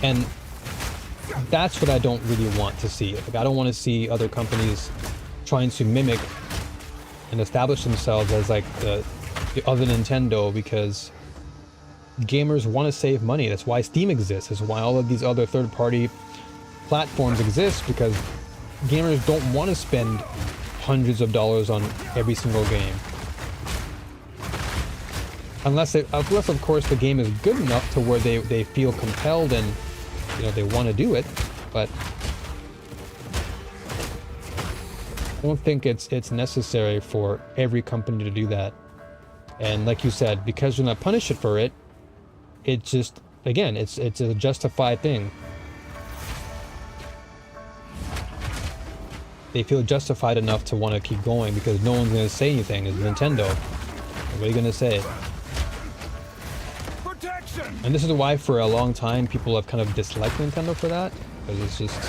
And that's what I don't really want to see. Like, I don't want to see other companies trying to mimic and establish themselves as like the other Nintendo, because gamers want to save money. That's why Steam exists. That's why all of these other third-party platforms exist, because gamers don't want to spend hundreds of dollars on every single game. Unless of course the game is good enough to where they feel compelled and they want to do it. But I don't think it's necessary for every company to do that. And like you said, because you're not punished for it, it just, again, it's a justified thing. They feel justified enough to want to keep going because no one's going to say anything. It's Nintendo. What are you going to say? Protection. And this is why for a long time people have kind of disliked Nintendo for that, because it's just,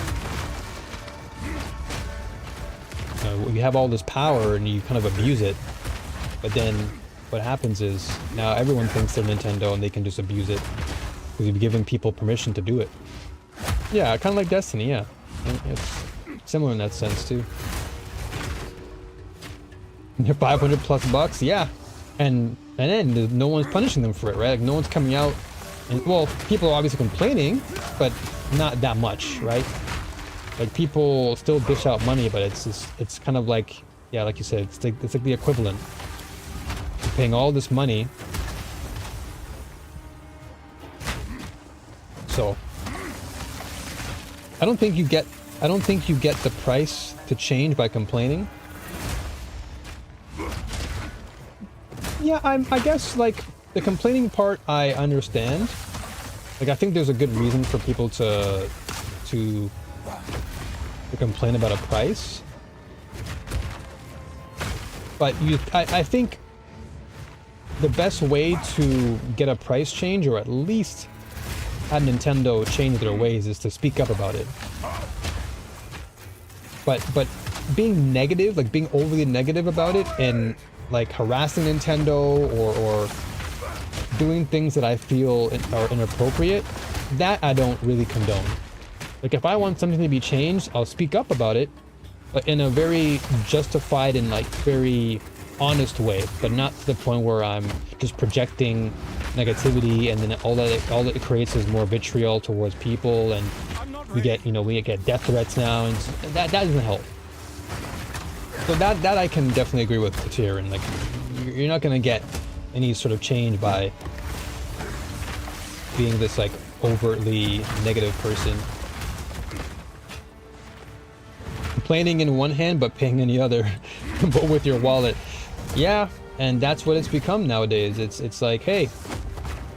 you have all this power and you kind of abuse it, but then what happens is now everyone thinks they're Nintendo and they can just abuse it because you've given people permission to do it. Yeah, kind of like Destiny. Yeah, it's similar in that sense too. 500 plus bucks, yeah, and then no one's punishing them for it, right? Like, no one's coming out, and well, people are obviously complaining, but not that much, right? Like, people still dish out money, but it's kind of like, yeah, like you said, it's like the equivalent. You're paying all this money, so I don't think you get the price to change by complaining. Yeah, I guess, like, the complaining part I understand. Like, I think there's a good reason for people to complain about a price. But I think the best way to get a price change, or at least have Nintendo change their ways, is to speak up about it. But being negative, like being overly negative about it, and like harassing Nintendo or doing things that I feel are inappropriate, that I don't really condone. Like, if I want something to be changed, I'll speak up about it, but in a very justified and like very honest way, but not to the point where I'm just projecting negativity, and then all that it creates is more vitriol towards people, and we get death threats now, and that doesn't help. So that I can definitely agree with Tyrion. Like, you're not gonna get any sort of change by being this like overtly negative person, complaining in one hand but paying in the other, but with your wallet. Yeah, and that's what it's become nowadays. It's like, hey,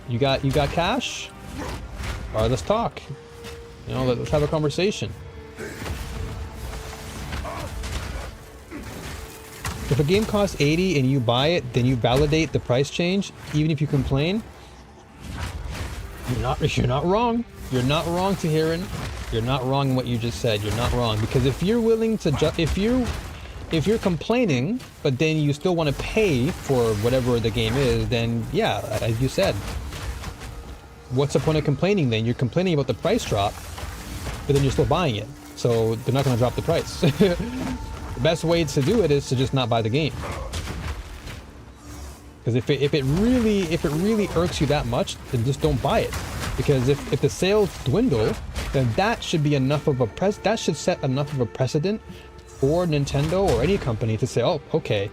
you got cash? All right, let's talk. You know, let's have a conversation. If a game costs 80 and you buy it, then you validate the price change, even if you complain. You're not wrong. You're not wrong, Tyrion. You're not wrong in what you just said. You're not wrong, because if you're willing to if you're complaining, but then you still want to pay for whatever the game is, then yeah, as you said, what's the point of complaining then? You're complaining about the price drop, but then you're still buying it, so they're not going to drop the price. The best way to do it is to just not buy the game. Because if it really irks you that much, then just don't buy it. Because if the sales dwindle, then that should be enough of that should set enough of a precedent for Nintendo or any company to say, oh, okay,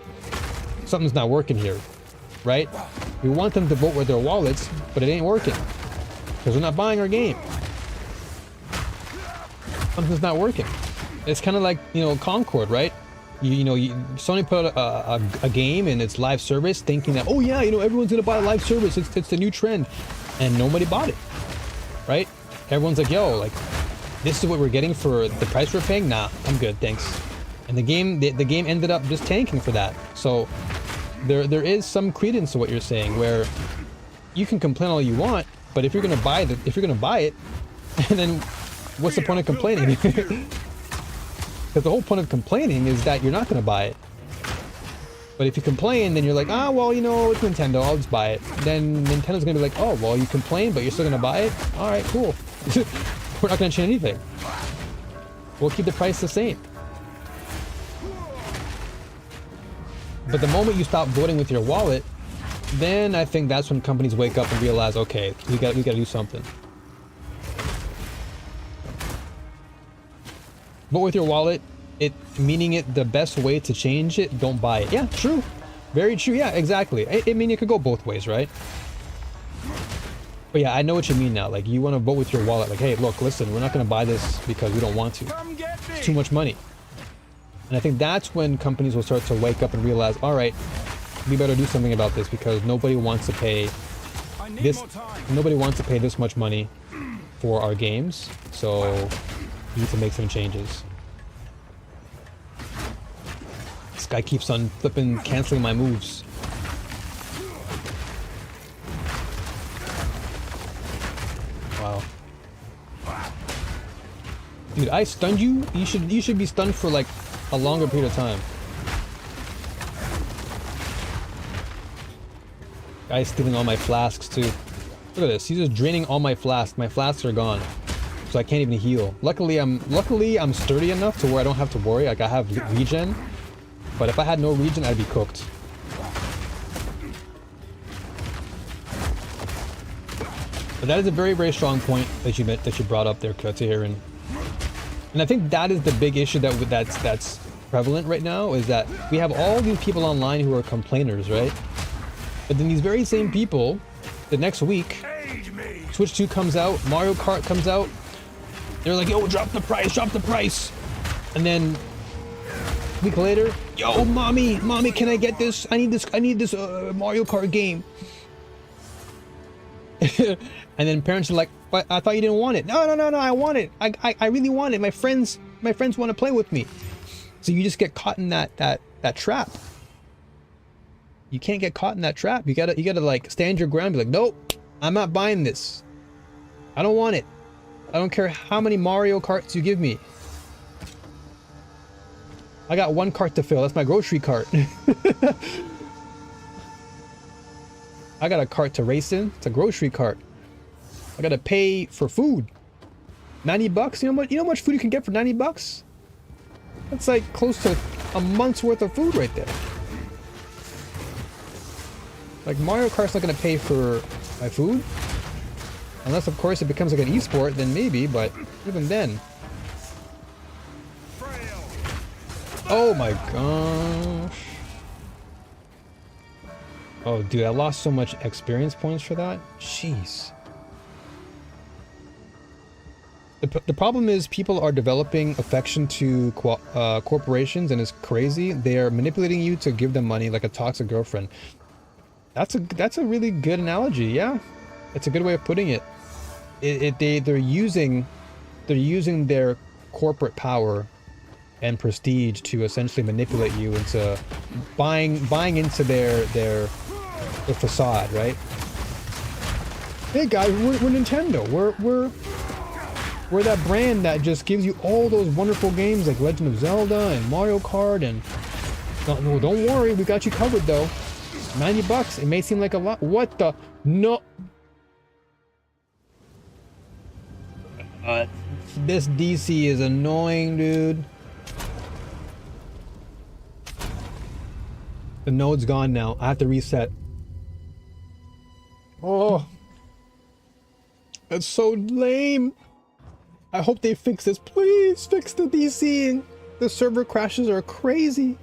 something's not working here, right? We want them to vote with their wallets, but it ain't working because they're not buying our game. Something's not working. It's kind of like, you know, Concord, right? Sony put out a game in its live service thinking that, oh yeah, you know, everyone's gonna buy a live service, it's the new trend, and nobody bought it, right? Everyone's like, yo, like, this is what we're getting for the price we're paying? Nah, I'm good, thanks. And the game ended up just tanking for that. So there is some credence to what you're saying, where you can complain all you want, but if you're gonna buy it, and then what's the point of complaining? Because the whole point of complaining is that you're not going to buy it. But if you complain, then you're like, ah, well, you know, it's Nintendo, I'll just buy it. Then Nintendo's going to be like, oh, well, you complain, but you're still going to buy it? All right, cool. We're not going to change anything. We'll keep the price the same. But the moment you stop voting with your wallet, then I think that's when companies wake up and realize, okay, we got to do something. But with your wallet, meaning it the best way to change it, don't buy it. Yeah, true. Very true. Yeah, exactly. I mean, it could go both ways, right? But yeah, I know what you mean now. Like, you want to vote with your wallet. Like, hey, look, listen, we're not going to buy this because we don't want to. It's too much money. And I think that's when companies will start to wake up and realize, all right, we better do something about this, because nobody wants to pay this. Nobody wants to pay this much money for our games. So we need to make some changes. This guy keeps on flipping, canceling my moves. Wow. Dude, I stunned you? You should be stunned for like a longer period of time. Guy's stealing all my flasks too. Look at this. He's just draining all my flasks. My flasks are gone, so I can't even heal. Luckily I'm sturdy enough to where I don't have to worry. Like, I have regen, but if I had no regen, I'd be cooked. But that is a very, very strong point that you brought up there, Tyrion. And I think that is the big issue that's prevalent right now, is that we have all these people online who are complainers, right? But then these very same people, the next week, Switch 2 comes out, Mario Kart comes out, they're like, yo, drop the price. And then a week later, yo, mommy, can I get this? I need this Mario Kart game. And then parents are like, but I thought you didn't want it. No, I want it. I really want it. My friends want to play with me. So you just get caught in that trap. You can't get caught in that trap. You gotta like stand your ground, be like, nope, I'm not buying this. I don't want it. I don't care how many Mario Karts you give me. I got one cart to fill. That's my grocery cart. I got a cart to race in. It's a grocery cart. I gotta pay for food. 90 bucks? You know how much food you can get for 90 bucks? That's like close to a month's worth of food right there. Like, Mario Kart's not gonna pay for my food. Unless, of course, it becomes like an esport, then maybe, but even then. Oh my gosh. Oh, dude, I lost so much experience points for that. Jeez. The problem is people are developing affection to corporations, and it's crazy. They are manipulating you to give them money like a toxic girlfriend. That's a really good analogy. Yeah, it's a good way of putting it. They're using their corporate power and prestige to essentially manipulate you into buying into their facade, right? Hey guys, we're Nintendo. We're that brand that just gives you all those wonderful games like Legend of Zelda and Mario Kart and no, don't worry, we got you covered though. $90. It may seem like a lot. What the? No. This DC is annoying, dude. The node's gone now. I have to reset. Oh. That's so lame. I hope they fix this. Please fix the DC. The server crashes are crazy.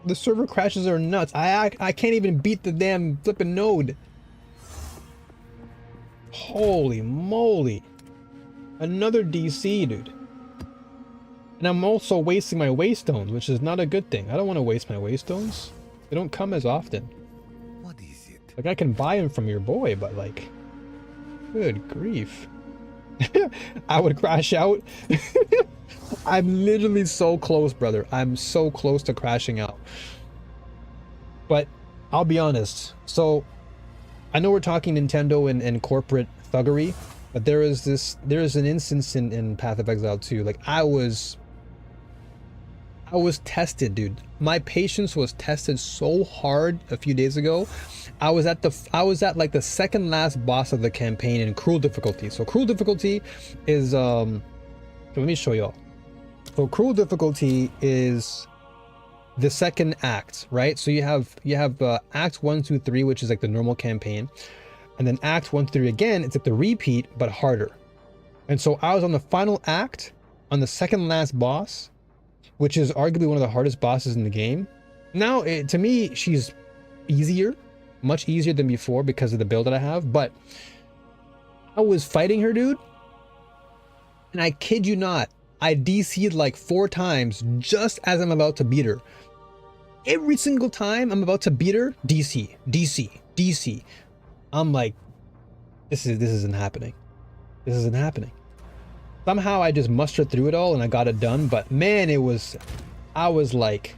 The server crashes are nuts. I can't even beat the damn flipping node. Holy moly. Another DC, dude. And I'm also wasting my waystones, which is not a good thing. I don't want to waste my waystones. They don't come as often. What is it? Like, I can buy them from your boy, but like... Good grief. I would crash out. I'm literally so close, brother. I'm so close to crashing out. But I'll be honest. So I know we're talking Nintendo and corporate thuggery, but there is an instance in Path of Exile 2. Like, I was tested, dude. My patience was tested so hard a few days ago. I was at like the second last boss of the campaign in cruel difficulty. So cruel difficulty is let me show y'all. So cruel difficulty is the second act, right? So you have act 1, 2, 3, which is like the normal campaign, and then act 1, 3 again. It's like the repeat but harder. And so I was on the final act on the second last boss, which is arguably one of the hardest bosses in the game. Now, to me, she's easier, much easier than before because of the build that I have. But I was fighting her, dude, and I kid you not, I DC'd like 4 times just as I'm about to beat her. Every single time I'm about to beat her, DC, DC, DC. I'm like, this isn't happening. This isn't happening. Somehow I just mustered through it all and I got it done. But man, I was like,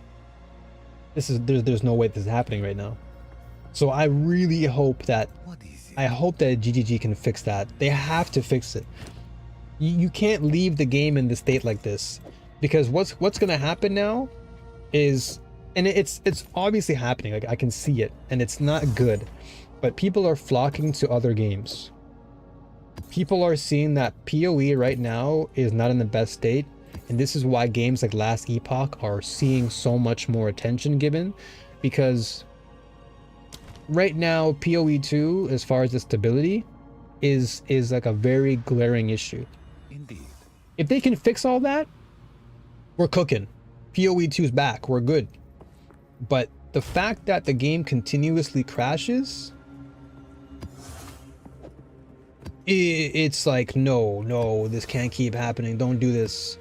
there's no way this is happening right now. So I really hope that, GGG can fix that. They have to fix it. You can't leave the game in the state like this, because what's gonna happen now is, and it's obviously happening, like I can see it, and it's not good, but people are flocking to other games. People are seeing that PoE right now is not in the best state, and this is why games like Last Epoch are seeing so much more attention given, because right now PoE 2, as far as the stability, is like a very glaring issue. Indeed. If they can fix all that, we're cooking. PoE 2's back, we're good. But the fact that the game continuously crashes, it's like, no, this can't keep happening. Don't do this.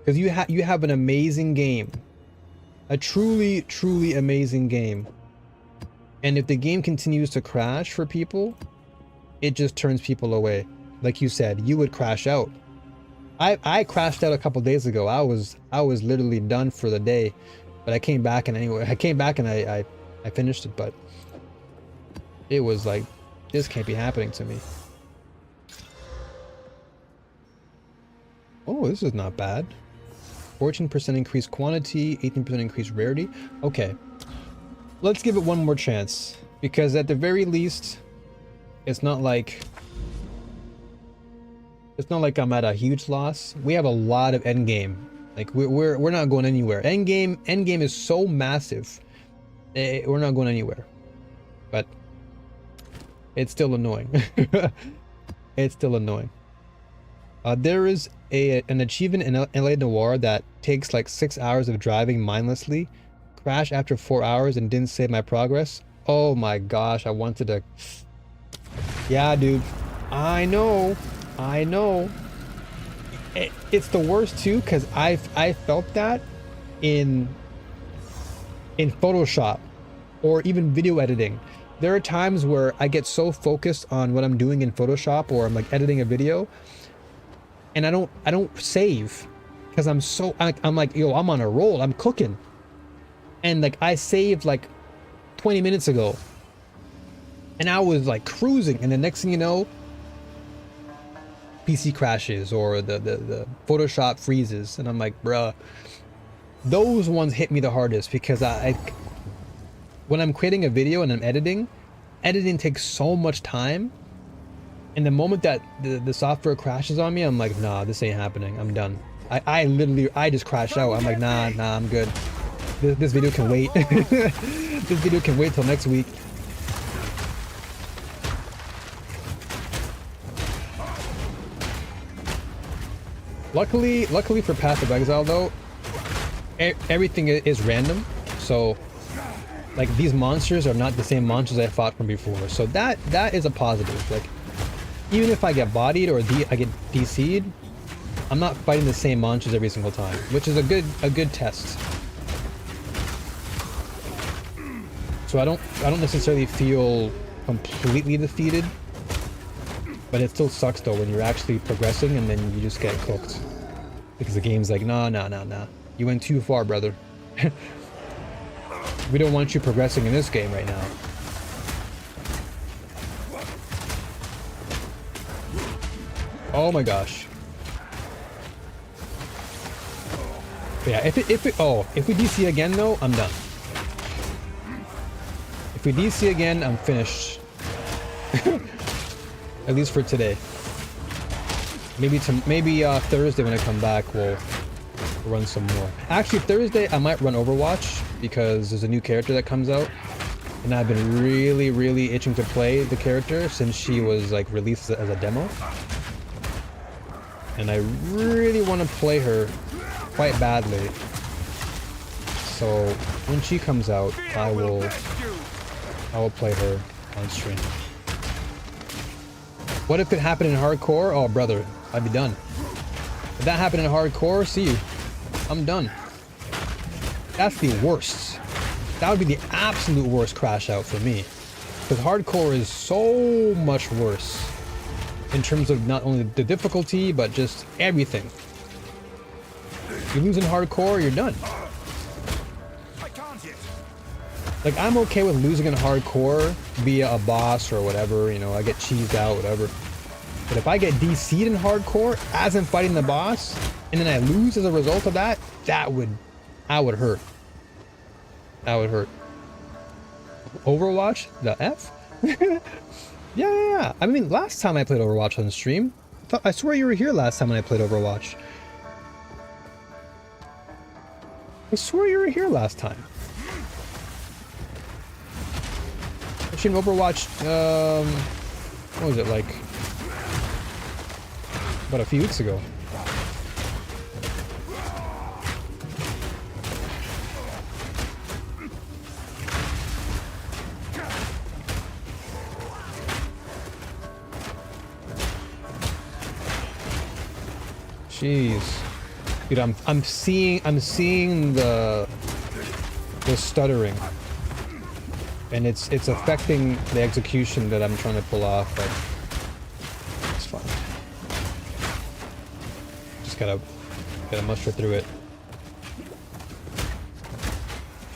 Because you have an amazing game, a truly amazing game, and if the game continues to crash for people, it just turns people away. Like you said, you would crash out. I crashed out a couple days ago. I was literally done for the day, but I came back, and anyway, I finished it. But it was like, this can't be happening to me. Oh, this is not bad. 14% increased quantity, 18% increased rarity. Okay, let's give it one more chance, because at the very least, it's not like I'm at a huge loss. We have a lot of endgame. Like we're not going anywhere. Endgame is so massive We're not going anywhere. But it's still annoying. It's still annoying. There is an achievement in LA Noire that takes like 6 hours of driving mindlessly, crash after 4 hours and didn't save my progress. Oh my gosh, I wanted to... Yeah, dude. I know. It's the worst too, because I felt that in Photoshop or even video editing. There are times where I get so focused on what I'm doing in Photoshop, or I'm like editing a video, and I don't save, because I'm like, yo, I'm on a roll, I'm cooking, and like I saved like 20 minutes ago and I was like cruising, and the next thing you know, PC crashes or the Photoshop freezes, and I'm like, bruh, those ones hit me the hardest, because when I'm creating a video and I'm editing takes so much time, and the moment that the software crashes on me, I'm like, nah, this ain't happening, I'm done. I literally just crashed out. I'm like, nah, I'm good. This video can wait. This video can wait till next week. Luckily for Path of Exile though, everything is random, so like these monsters are not the same monsters I fought from before, so that is a positive. Like, even if I get bodied or I get DC'd, I'm not fighting the same monsters every single time, which is a good test. So I don't necessarily feel completely defeated, but it still sucks though when you're actually progressing and then you just get cooked, because the game's like, nah, you went too far, brother. We don't want you progressing in this game right now. Oh my gosh. But yeah, if we DC again though, I'm done. If we DC again, I'm finished. At least for today. Maybe Thursday when I come back, we'll run some more. Actually, Thursday I might run Overwatch, because there's a new character that comes out, and I've been really itching to play the character since she was like released as a demo, and I really want to play her quite badly. So when she comes out, I will play her on stream. What if it happened in hardcore? Oh brother, I'd be done. If that happened in hardcore, see you. I'm done. That's the worst. That would be the absolute worst crash out for me, because hardcore is so much worse in terms of not only the difficulty but just everything. You lose in hardcore, you're done. Like, I'm okay with losing in hardcore via a boss or whatever, you know, I get cheesed out, whatever. But if I get DC'd in hardcore as I'm fighting the boss, and then I lose as a result of that, that would hurt. That would hurt. Overwatch? The F? Yeah. I mean, last time I played Overwatch on stream, I swear you were here last time when I played Overwatch. I swear you were here last time. Actually, in Overwatch, what was it, like, about a few weeks ago. Jeez, dude, I'm seeing the stuttering, and it's affecting the execution that I'm trying to pull off, but it's fine. Just gotta muster through it.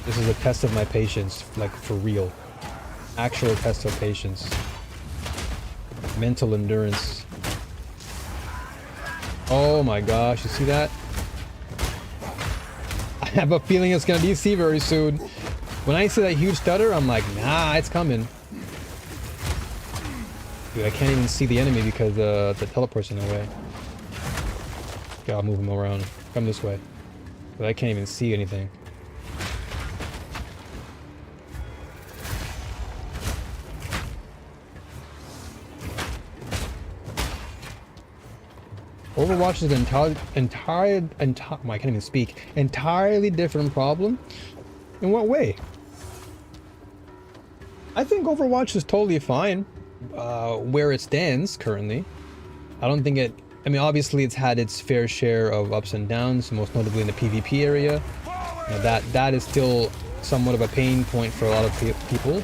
This is a test of my patience, like for real. Actual test of patience. Mental endurance. Oh my gosh, you see that? I have a feeling it's gonna DC very soon. When I see that huge stutter, I'm like, nah, it's coming. Dude, I can't even see the enemy because the teleport's in the way. Okay, I'll move him around. Come this way. But I can't even see anything. Overwatch is an I can't even speak. Entirely different problem. In what way? I think Overwatch is totally fine where it stands currently. I don't think it... I mean, obviously it's had its fair share of ups and downs, most notably in the PvP area. Now that is still somewhat of a pain point for a lot of people.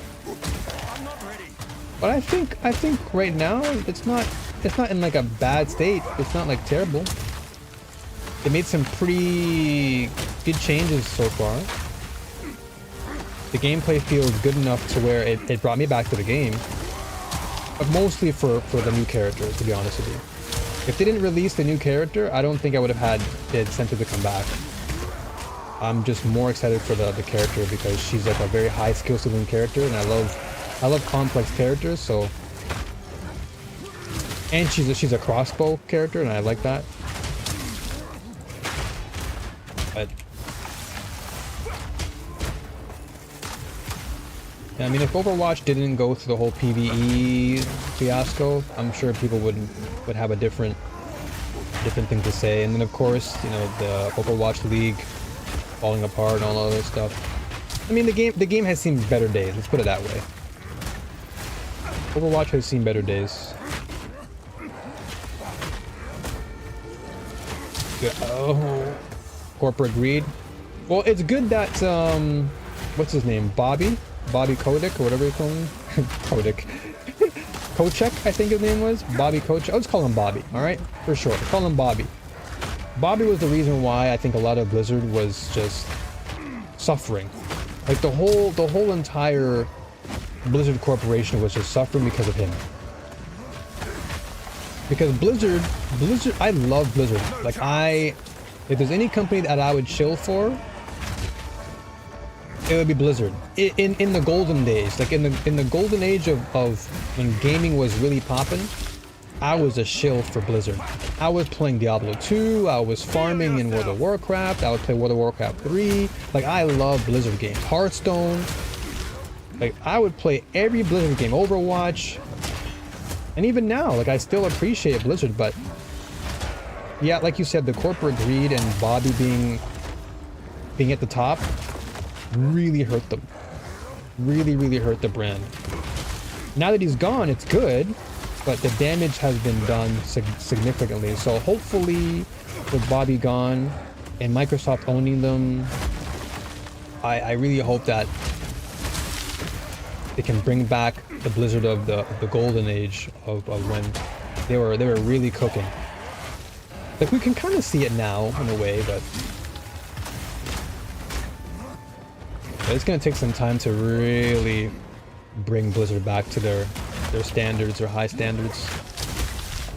But I think right now it's not in like a bad state. It's not like terrible. They made some pretty good changes so far. The gameplay feels good enough to where it brought me back to the game. But mostly for the new character, to be honest with you. If they didn't release the new character, I don't think I would have had the incentive to come back. I'm just more excited for the character because she's like a very high skill ceiling character, and I love complex characters, so... And she's a crossbow character, and I like that. But... I mean, if Overwatch didn't go through the whole PvE fiasco, I'm sure people would have a different thing to say. And then, of course, you know, the Overwatch League falling apart and all other stuff. I mean, the game has seen better days. Let's put it that way. Overwatch has seen better days. Oh, corporate greed. Well, it's good that what's his name? Bobby Kotick, or whatever you call him. Kotick. Kochek, I think his name was. Bobby Kochek. I'll just call him Bobby, alright? For sure. Call him Bobby. Bobby was the reason why I think a lot of Blizzard was just suffering. Like the whole entire Blizzard Corporation was just suffering because of him. Because Blizzard, I love Blizzard. Like if there's any company that I would chill for, it would be Blizzard. In the golden days, like in the golden age of when gaming was really popping, I was a shill for Blizzard. I was playing Diablo 2, I was farming in World of Warcraft, I would play World of Warcraft 3. Like, I love Blizzard games. Hearthstone. Like, I would play every Blizzard game. Overwatch. And even now, like, I still appreciate Blizzard, but... Yeah, like you said, the corporate greed and Bobby being at the top really hurt them. Really hurt the brand. Now that he's gone, it's good, but the damage has been done significantly. So hopefully, with Bobby gone and Microsoft owning them, I really hope that they can bring back the Blizzard of the golden age of when they were really cooking. Like, we can kind of see it now in a way, but it's gonna take some time to really bring Blizzard back to their standards, or high standards.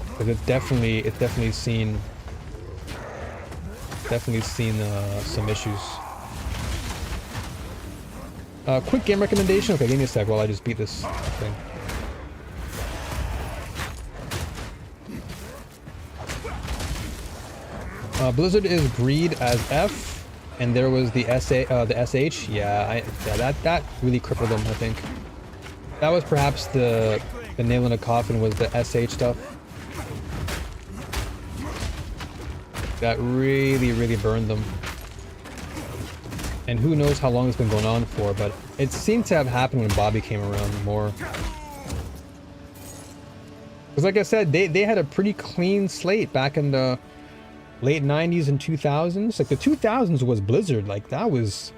Because it's definitely seen some issues. Quick game recommendation. Okay, give me a sec while I just beat this thing. Blizzard is greed as F, and there was the SH. Yeah, that really crippled them, I think. That was perhaps the nail in the coffin, was the SH stuff. That really burned them. And who knows how long it's been going on for, but it seemed to have happened when Bobby came around more. Because like I said, they had a pretty clean slate back in the late 90s and 2000s. Like the 2000s was Blizzard. Like that was...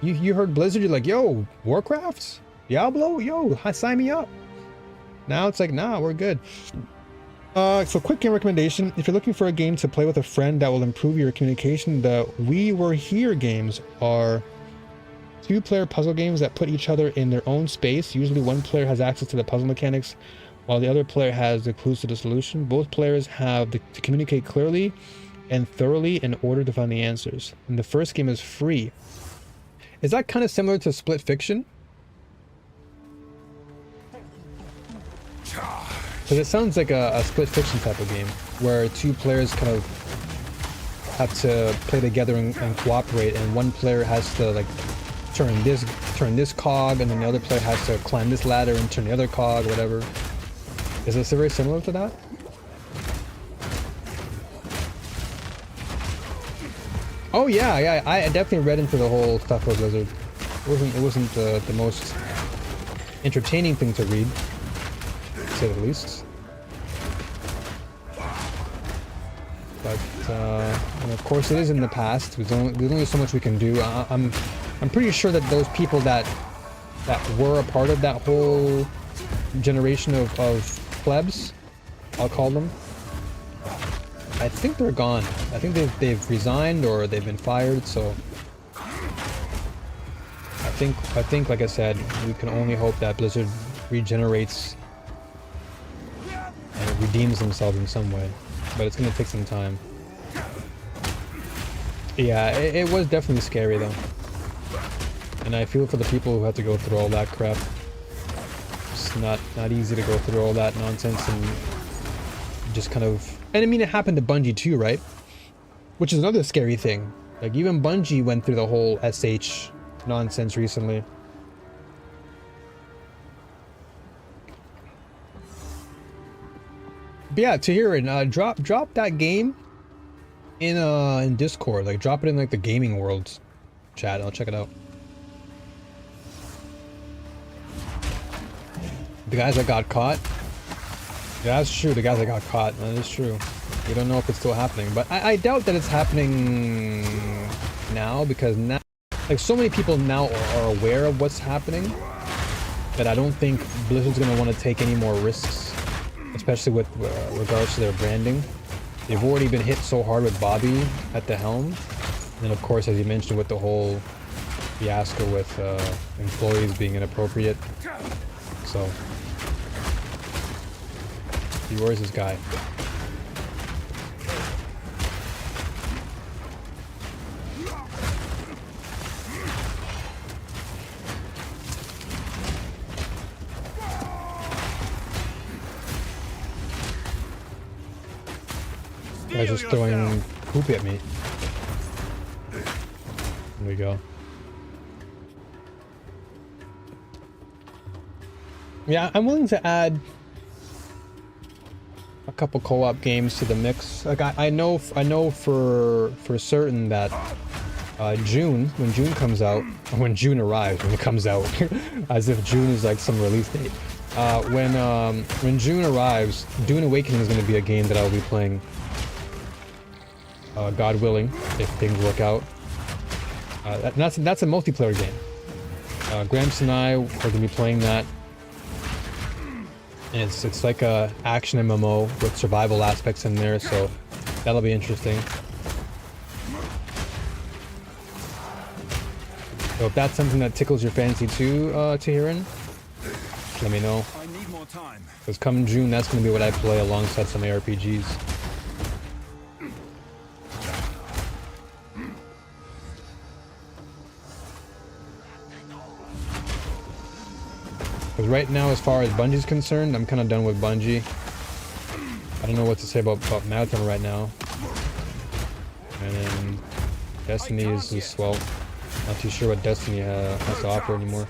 You heard Blizzard, you're like, yo, Warcraft? Diablo? Yo, sign me up. Now it's like, nah, we're good. So quick game recommendation. If you're looking for a game to play with a friend that will improve your communication, the We Were Here games are two-player puzzle games that put each other in their own space. Usually one player has access to the puzzle mechanics, while the other player has the clues to the solution. Both players have to communicate clearly and thoroughly in order to find the answers. And the first game is free. Is that kind of similar to Split Fiction? Because it sounds like a Split Fiction type of game, where two players kind of have to play together and cooperate, and one player has to like turn this cog, and then the other player has to climb this ladder and turn the other cog, whatever. Is this very similar to that? Oh yeah, yeah. I definitely read into the whole stuff with Blizzard. It wasn't the most entertaining thing to read, to say the least. But and of course, it is in the past. There's only so much we can do. I'm pretty sure that those people that were a part of that whole generation of plebs, I'll call them, I think they're gone. I think they've resigned or they've been fired. So I think like I said, we can only hope that Blizzard regenerates and redeems themselves in some way. But it's gonna take some time. Yeah, it was definitely scary though. And I feel for the people who had to go through all that crap. It's not easy to go through all that nonsense and just kind of... And I mean, it happened to Bungie too, right? Which is another scary thing. Like, even Bungie went through the whole SH nonsense recently. But yeah, Tahirin, drop that game in Discord. Like, drop it in like the gaming world chat. I'll check it out. The guys that got caught. Yeah, that's true. The guys that got caught. That is true. We don't know if it's still happening, but I doubt that it's happening now, because now, like, so many people now are aware of what's happening that I don't think Blizzard's gonna want to take any more risks, especially with regards to their branding. They've already been hit so hard with Bobby at the helm, and then of course, as you mentioned, with the whole fiasco with employees being inappropriate. So, where's this guy? Guy's just throwing poop at me. There we go. Yeah, I'm willing to add a couple co-op games to the mix. Like I know for certain that June, when June comes out, or when June arrives, when it comes out, as if June is like some release date. When June arrives, Dune Awakening is going to be a game that I'll be playing. God willing, if things work out. That's a multiplayer game. Gramps and I are going to be playing that. And it's like a action MMO with survival aspects in there, so that'll be interesting. So if that's something that tickles your fancy too, Tahirin, let me know. Because come June, that's going to be what I play alongside some ARPGs. Because right now, as far as Bungie's concerned, I'm kind of done with Bungie. I don't know what to say about Marathon right now. And then Destiny is just, well, not too sure what Destiny has to offer anymore.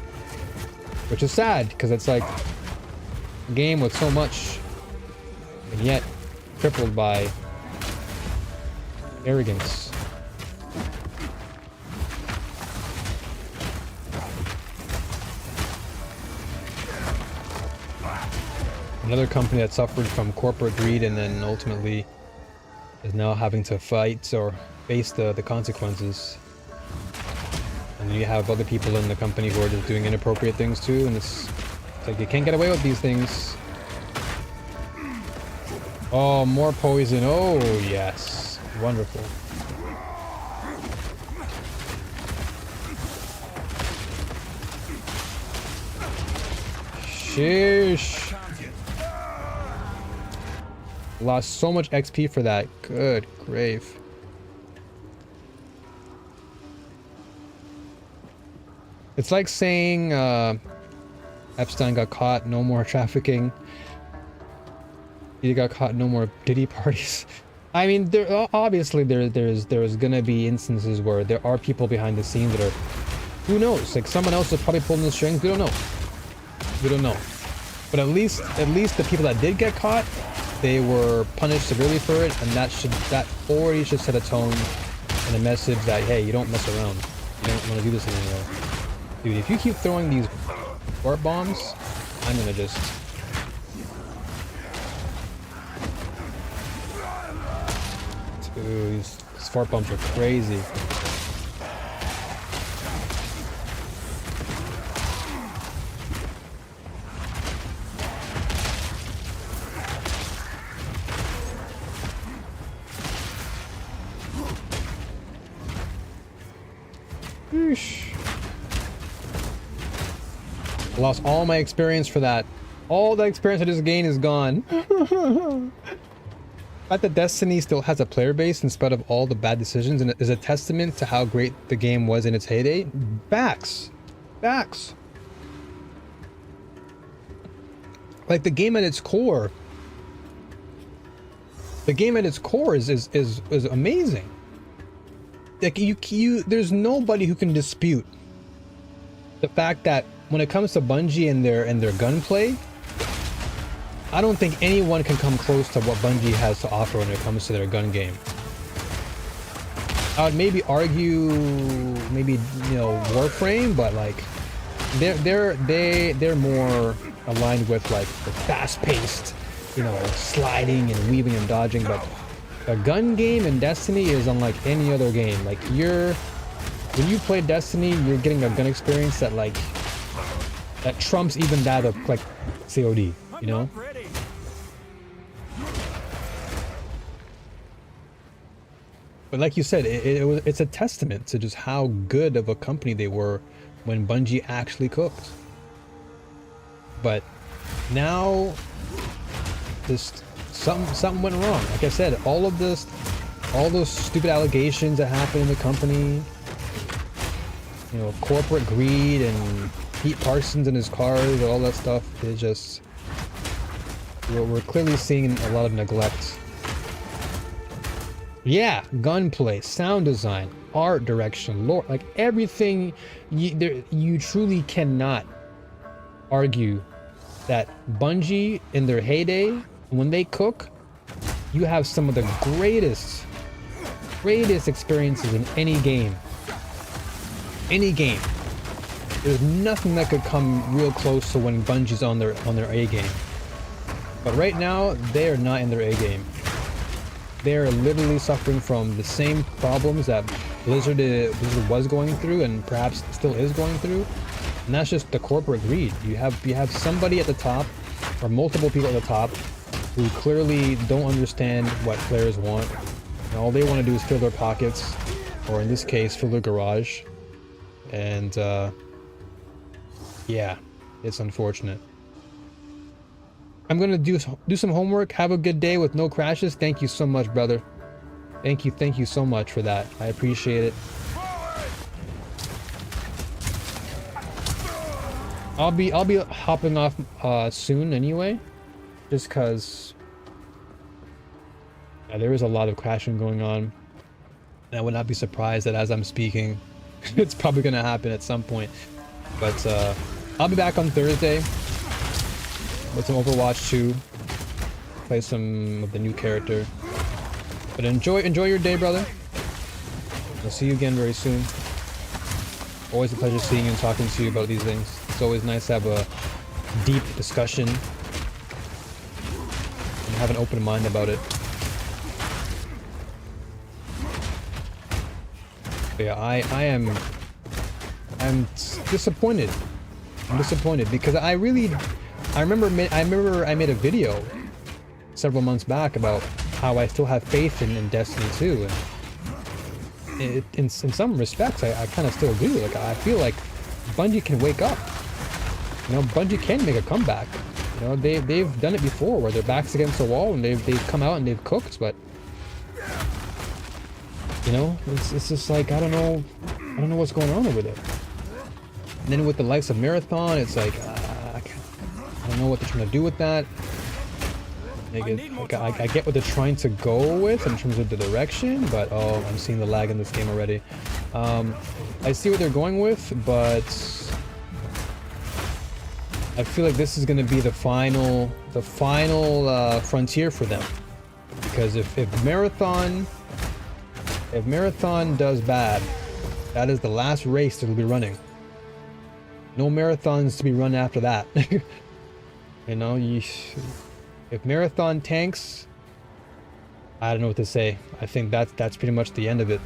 Which is sad, because it's like a game with so much, and yet crippled by arrogance. Another company that suffered from corporate greed and then ultimately is now having to fight or face the consequences. And then you have other people in the company who are just doing inappropriate things too, and it's like you can't get away with these things. Oh, more poison. Oh, yes. Wonderful. Sheesh. Lost so much XP for that. Good grave. It's like saying Epstein got caught, no more trafficking. He got caught, no more Diddy parties. I mean, obviously there's gonna be instances where there are people behind the scenes that are, who knows? Like someone else is probably pulling the strings. We don't know. We don't know. But at least the people that did get caught, they were punished severely for it, and that already should set a tone and a message that, hey, you don't mess around. You don't want to do this anymore. Dude, if you keep throwing these fart bombs, I'm gonna just... Dude, these fart bombs are crazy. I lost all my experience for that. All the experience I just gained is gone. The fact that Destiny still has a player base in spite of all the bad decisions and is a testament to how great the game was in its heyday. Facts. Facts. Like the game at its core. The game at its core is amazing. Like there's nobody who can dispute the fact that when it comes to Bungie and their gunplay, I don't think anyone can come close to what Bungie has to offer when it comes to their gun game. I would maybe argue Warframe, but like they're more aligned with like the fast-paced, sliding and weaving and dodging, but a gun game in Destiny is unlike any other game. Like when you play Destiny, you're getting a gun experience that that trumps even that of like COD, But like you said, it's a testament to just how good of a company they were when Bungie actually cooked. But now, just something went wrong. Like I said, all those stupid allegations that happened in the company, corporate greed and Pete Parsons and his cars and all that stuff, it just, we're clearly seeing a lot of neglect. Yeah, gunplay, sound design, art direction, lore, like everything. You truly cannot argue that Bungie in their heyday, when they cook, you have some of the greatest experiences in any game. Any game. There's nothing that could come real close to when Bungie's on their A game. But right now, they are not in their A game. They're literally suffering from the same problems that Blizzard was going through and perhaps still is going through. And that's just the corporate greed. You have somebody at the top, or multiple people at the top, who clearly don't understand what players want. And all they want to do is fill their pockets, or in this case, fill their garage. And yeah, it's unfortunate. I'm gonna do some homework. Have a good day with no crashes. Thank you so much, brother. Thank you so much for that. I appreciate it. I'll be hopping off soon anyway, just cause there is a lot of crashing going on, and I would not be surprised that as I'm speaking, it's probably gonna happen at some point. But I'll be back on Thursday with some Overwatch 2, play some of the new character. But enjoy your day, brother. I'll see you again very soon. Always a pleasure seeing you and talking to you about these things. It's always nice to have a deep discussion and have an open mind about it. But yeah, I'm disappointed. I'm disappointed because I remember I made a video several months back about how I still have faith in Destiny 2, and in some respects I kind of still do. Like I feel like Bungie can wake up. Bungie can make a comeback. They've done it before where their back's against the wall and they've come out and they've cooked, but it's just like I don't know what's going on over there. And then with the likes of Marathon, it's like I don't know what they're trying to do with that. I get what they're trying to go with in terms of the direction, but oh, I'm seeing the lag in this game already. I see what they're going with, but I feel like this is going to be the final frontier for them. Because if Marathon If Marathon does bad, that is the last race that will be running. No marathons to be run after that. You know, if Marathon tanks, I don't know what to say. I think that's pretty much the end of it.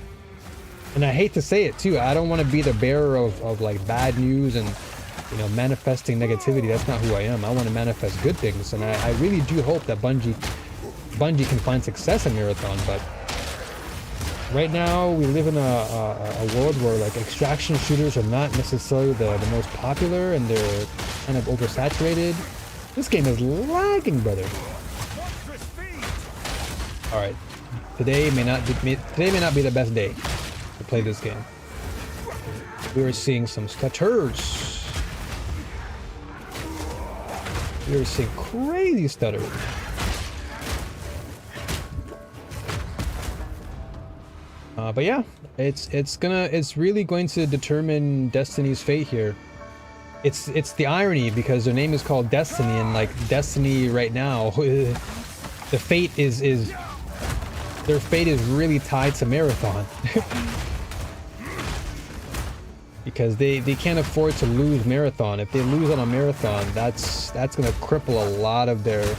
And I hate to say it too. I don't want to be the bearer of like bad news and, you know, manifesting negativity. That's not who I am. I want to manifest good things, and I really do hope that Bungie can find success in Marathon. But right now we live in a world where like extraction shooters are not necessarily the most popular, and they're kind of oversaturated. This game is lagging, brother. All right, today may not be the best day to play this game. We are seeing some stutters. We are seeing crazy stuttering. But yeah, it's really going to determine Destiny's fate here. It's the irony, because their name is called Destiny, and like Destiny right now, the fate is their fate is really tied to Marathon. Because they can't afford to lose Marathon. If they lose on a Marathon, that's gonna cripple a lot of their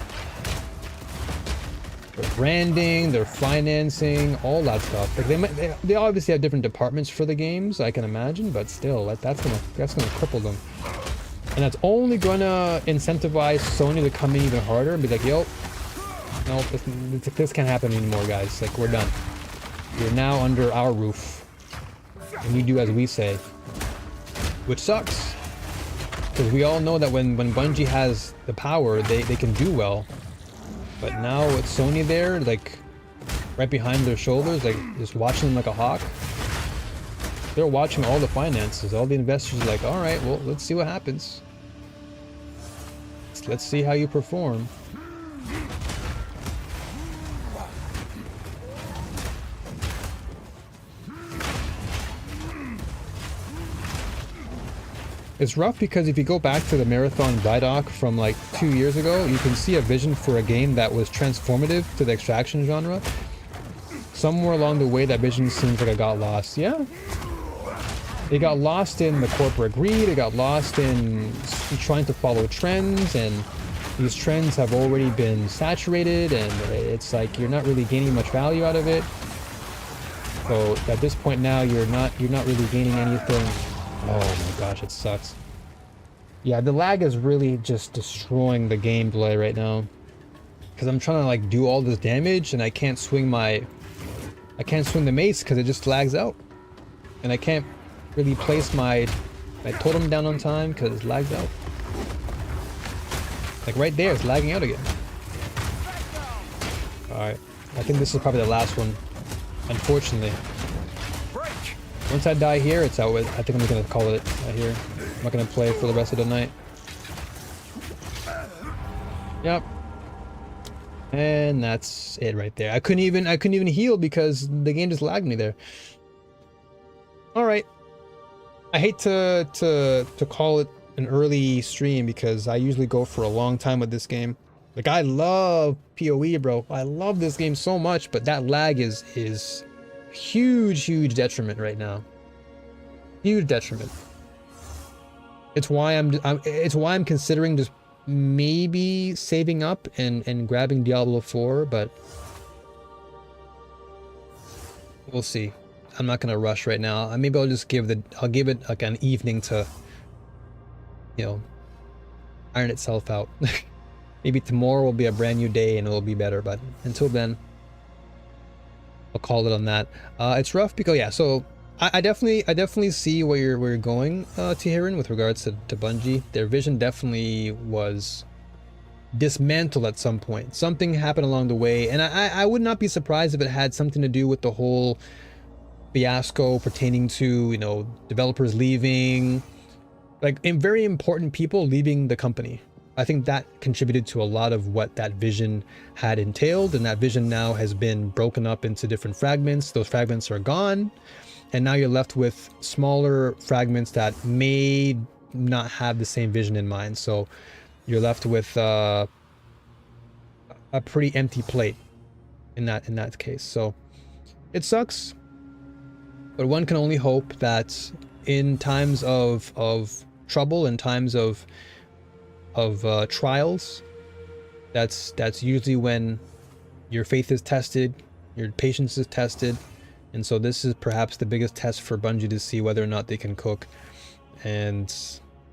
branding, their financing, all that stuff. Like they obviously have different departments for the games, I can imagine, but still, that's gonna cripple them. And that's only gonna incentivize Sony to come in even harder and be like, yo, no, this can't happen anymore, guys. Like, we're done. You're now under our roof, and you do as we say. Which sucks, because we all know that when Bungie has the power, they can do well. But now with Sony there, like right behind their shoulders, like just watching them like a hawk, they're watching all the finances. All the investors are like, all right, well, let's see what happens. Let's see how you perform. It's rough because if you go back to the Marathon Vidoc from like 2 years ago, you can see a vision for a game that was transformative to the extraction genre. Somewhere along the way, that vision seems like it got lost. Yeah. It got lost in the corporate greed, it got lost in trying to follow trends, and these trends have already been saturated, and it's like you're not really gaining much value out of it. So at this point now, you're not really gaining anything. Oh my gosh, it sucks. Yeah, the lag is really just destroying the gameplay right now. Because I'm trying to like do all this damage, and I can't swing the mace because it just lags out. And I can't really place my totem down on time because it lags out. Like right there, it's lagging out again. Alright, I think this is probably the last one, unfortunately. Once I die here, it's out with. I think I'm just gonna call it right here. I'm not gonna play for the rest of the night. Yep. And that's it right there. I couldn't even heal because the game just lagged me there. All right. I hate to call it an early stream because I usually go for a long time with this game. Like, I love PoE, bro. I love this game so much, but that lag is huge detriment right now. Huge detriment. It's why I'm considering just maybe saving up and grabbing Diablo 4, but we'll see. I'm not gonna rush right now. Maybe I'll just give it like an evening to, you know, iron itself out. Maybe tomorrow will be a brand new day and it'll be better, but until then, I'll call it on that. It's rough because, yeah, so I definitely see where you're going, Tihirin, with regards to Bungie. Their vision definitely was dismantled at some point. Something happened along the way, and I would not be surprised if it had something to do with the whole fiasco pertaining to, you know, developers leaving, like very important people leaving the company. I think that contributed to a lot of what that vision had entailed, and that vision now has been broken up into different fragments. Those fragments are gone, and now you're left with smaller fragments that may not have the same vision in mind. So you're left with a pretty empty plate in that case. So it sucks. But one can only hope that in times of trouble, in times of trials, that's usually when your faith is tested, your patience is tested, and so this is perhaps the biggest test for Bungie to see whether or not they can cook. And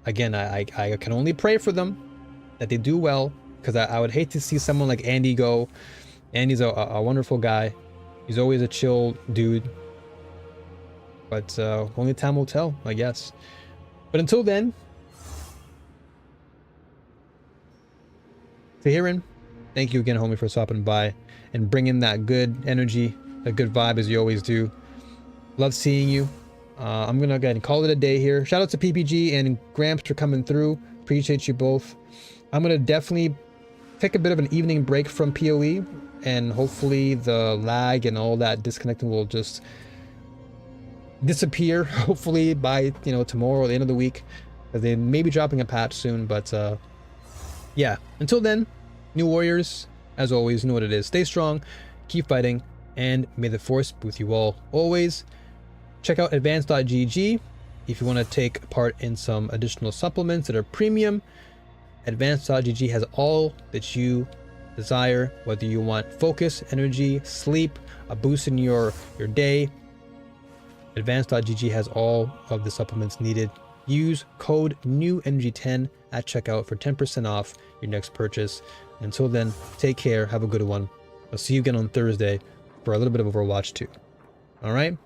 again, I can only pray for them that they do well, because I would hate to see someone like Andy go. Andy's a wonderful guy. He's always a chill dude, but only time will tell, I guess. But until then, Tahirin, thank you again, homie, for stopping by and bringing that good energy, that good vibe as you always do. Love seeing you. I'm gonna go ahead and call it a day here. Shout out to PPG and Gramps for coming through. Appreciate you both. I'm gonna definitely take a bit of an evening break from PoE, and hopefully the lag and all that disconnecting will just disappear, hopefully by tomorrow or the end of the week, because they may be dropping a patch soon. But yeah, until then, new warriors, as always, you know what it is. Stay strong, keep fighting, and may the force be with you all always. Check out advanced.gg if you want to take part in some additional supplements that are premium. Advanced.gg has all that you desire, whether you want focus, energy, sleep, a boost in your day. Advanced.gg has all of the supplements needed. Use code NEWENERGY10 at checkout for 10% off your next purchase. Until then, take care, have a good one. I'll see you again on Thursday for a little bit of Overwatch 2. All right?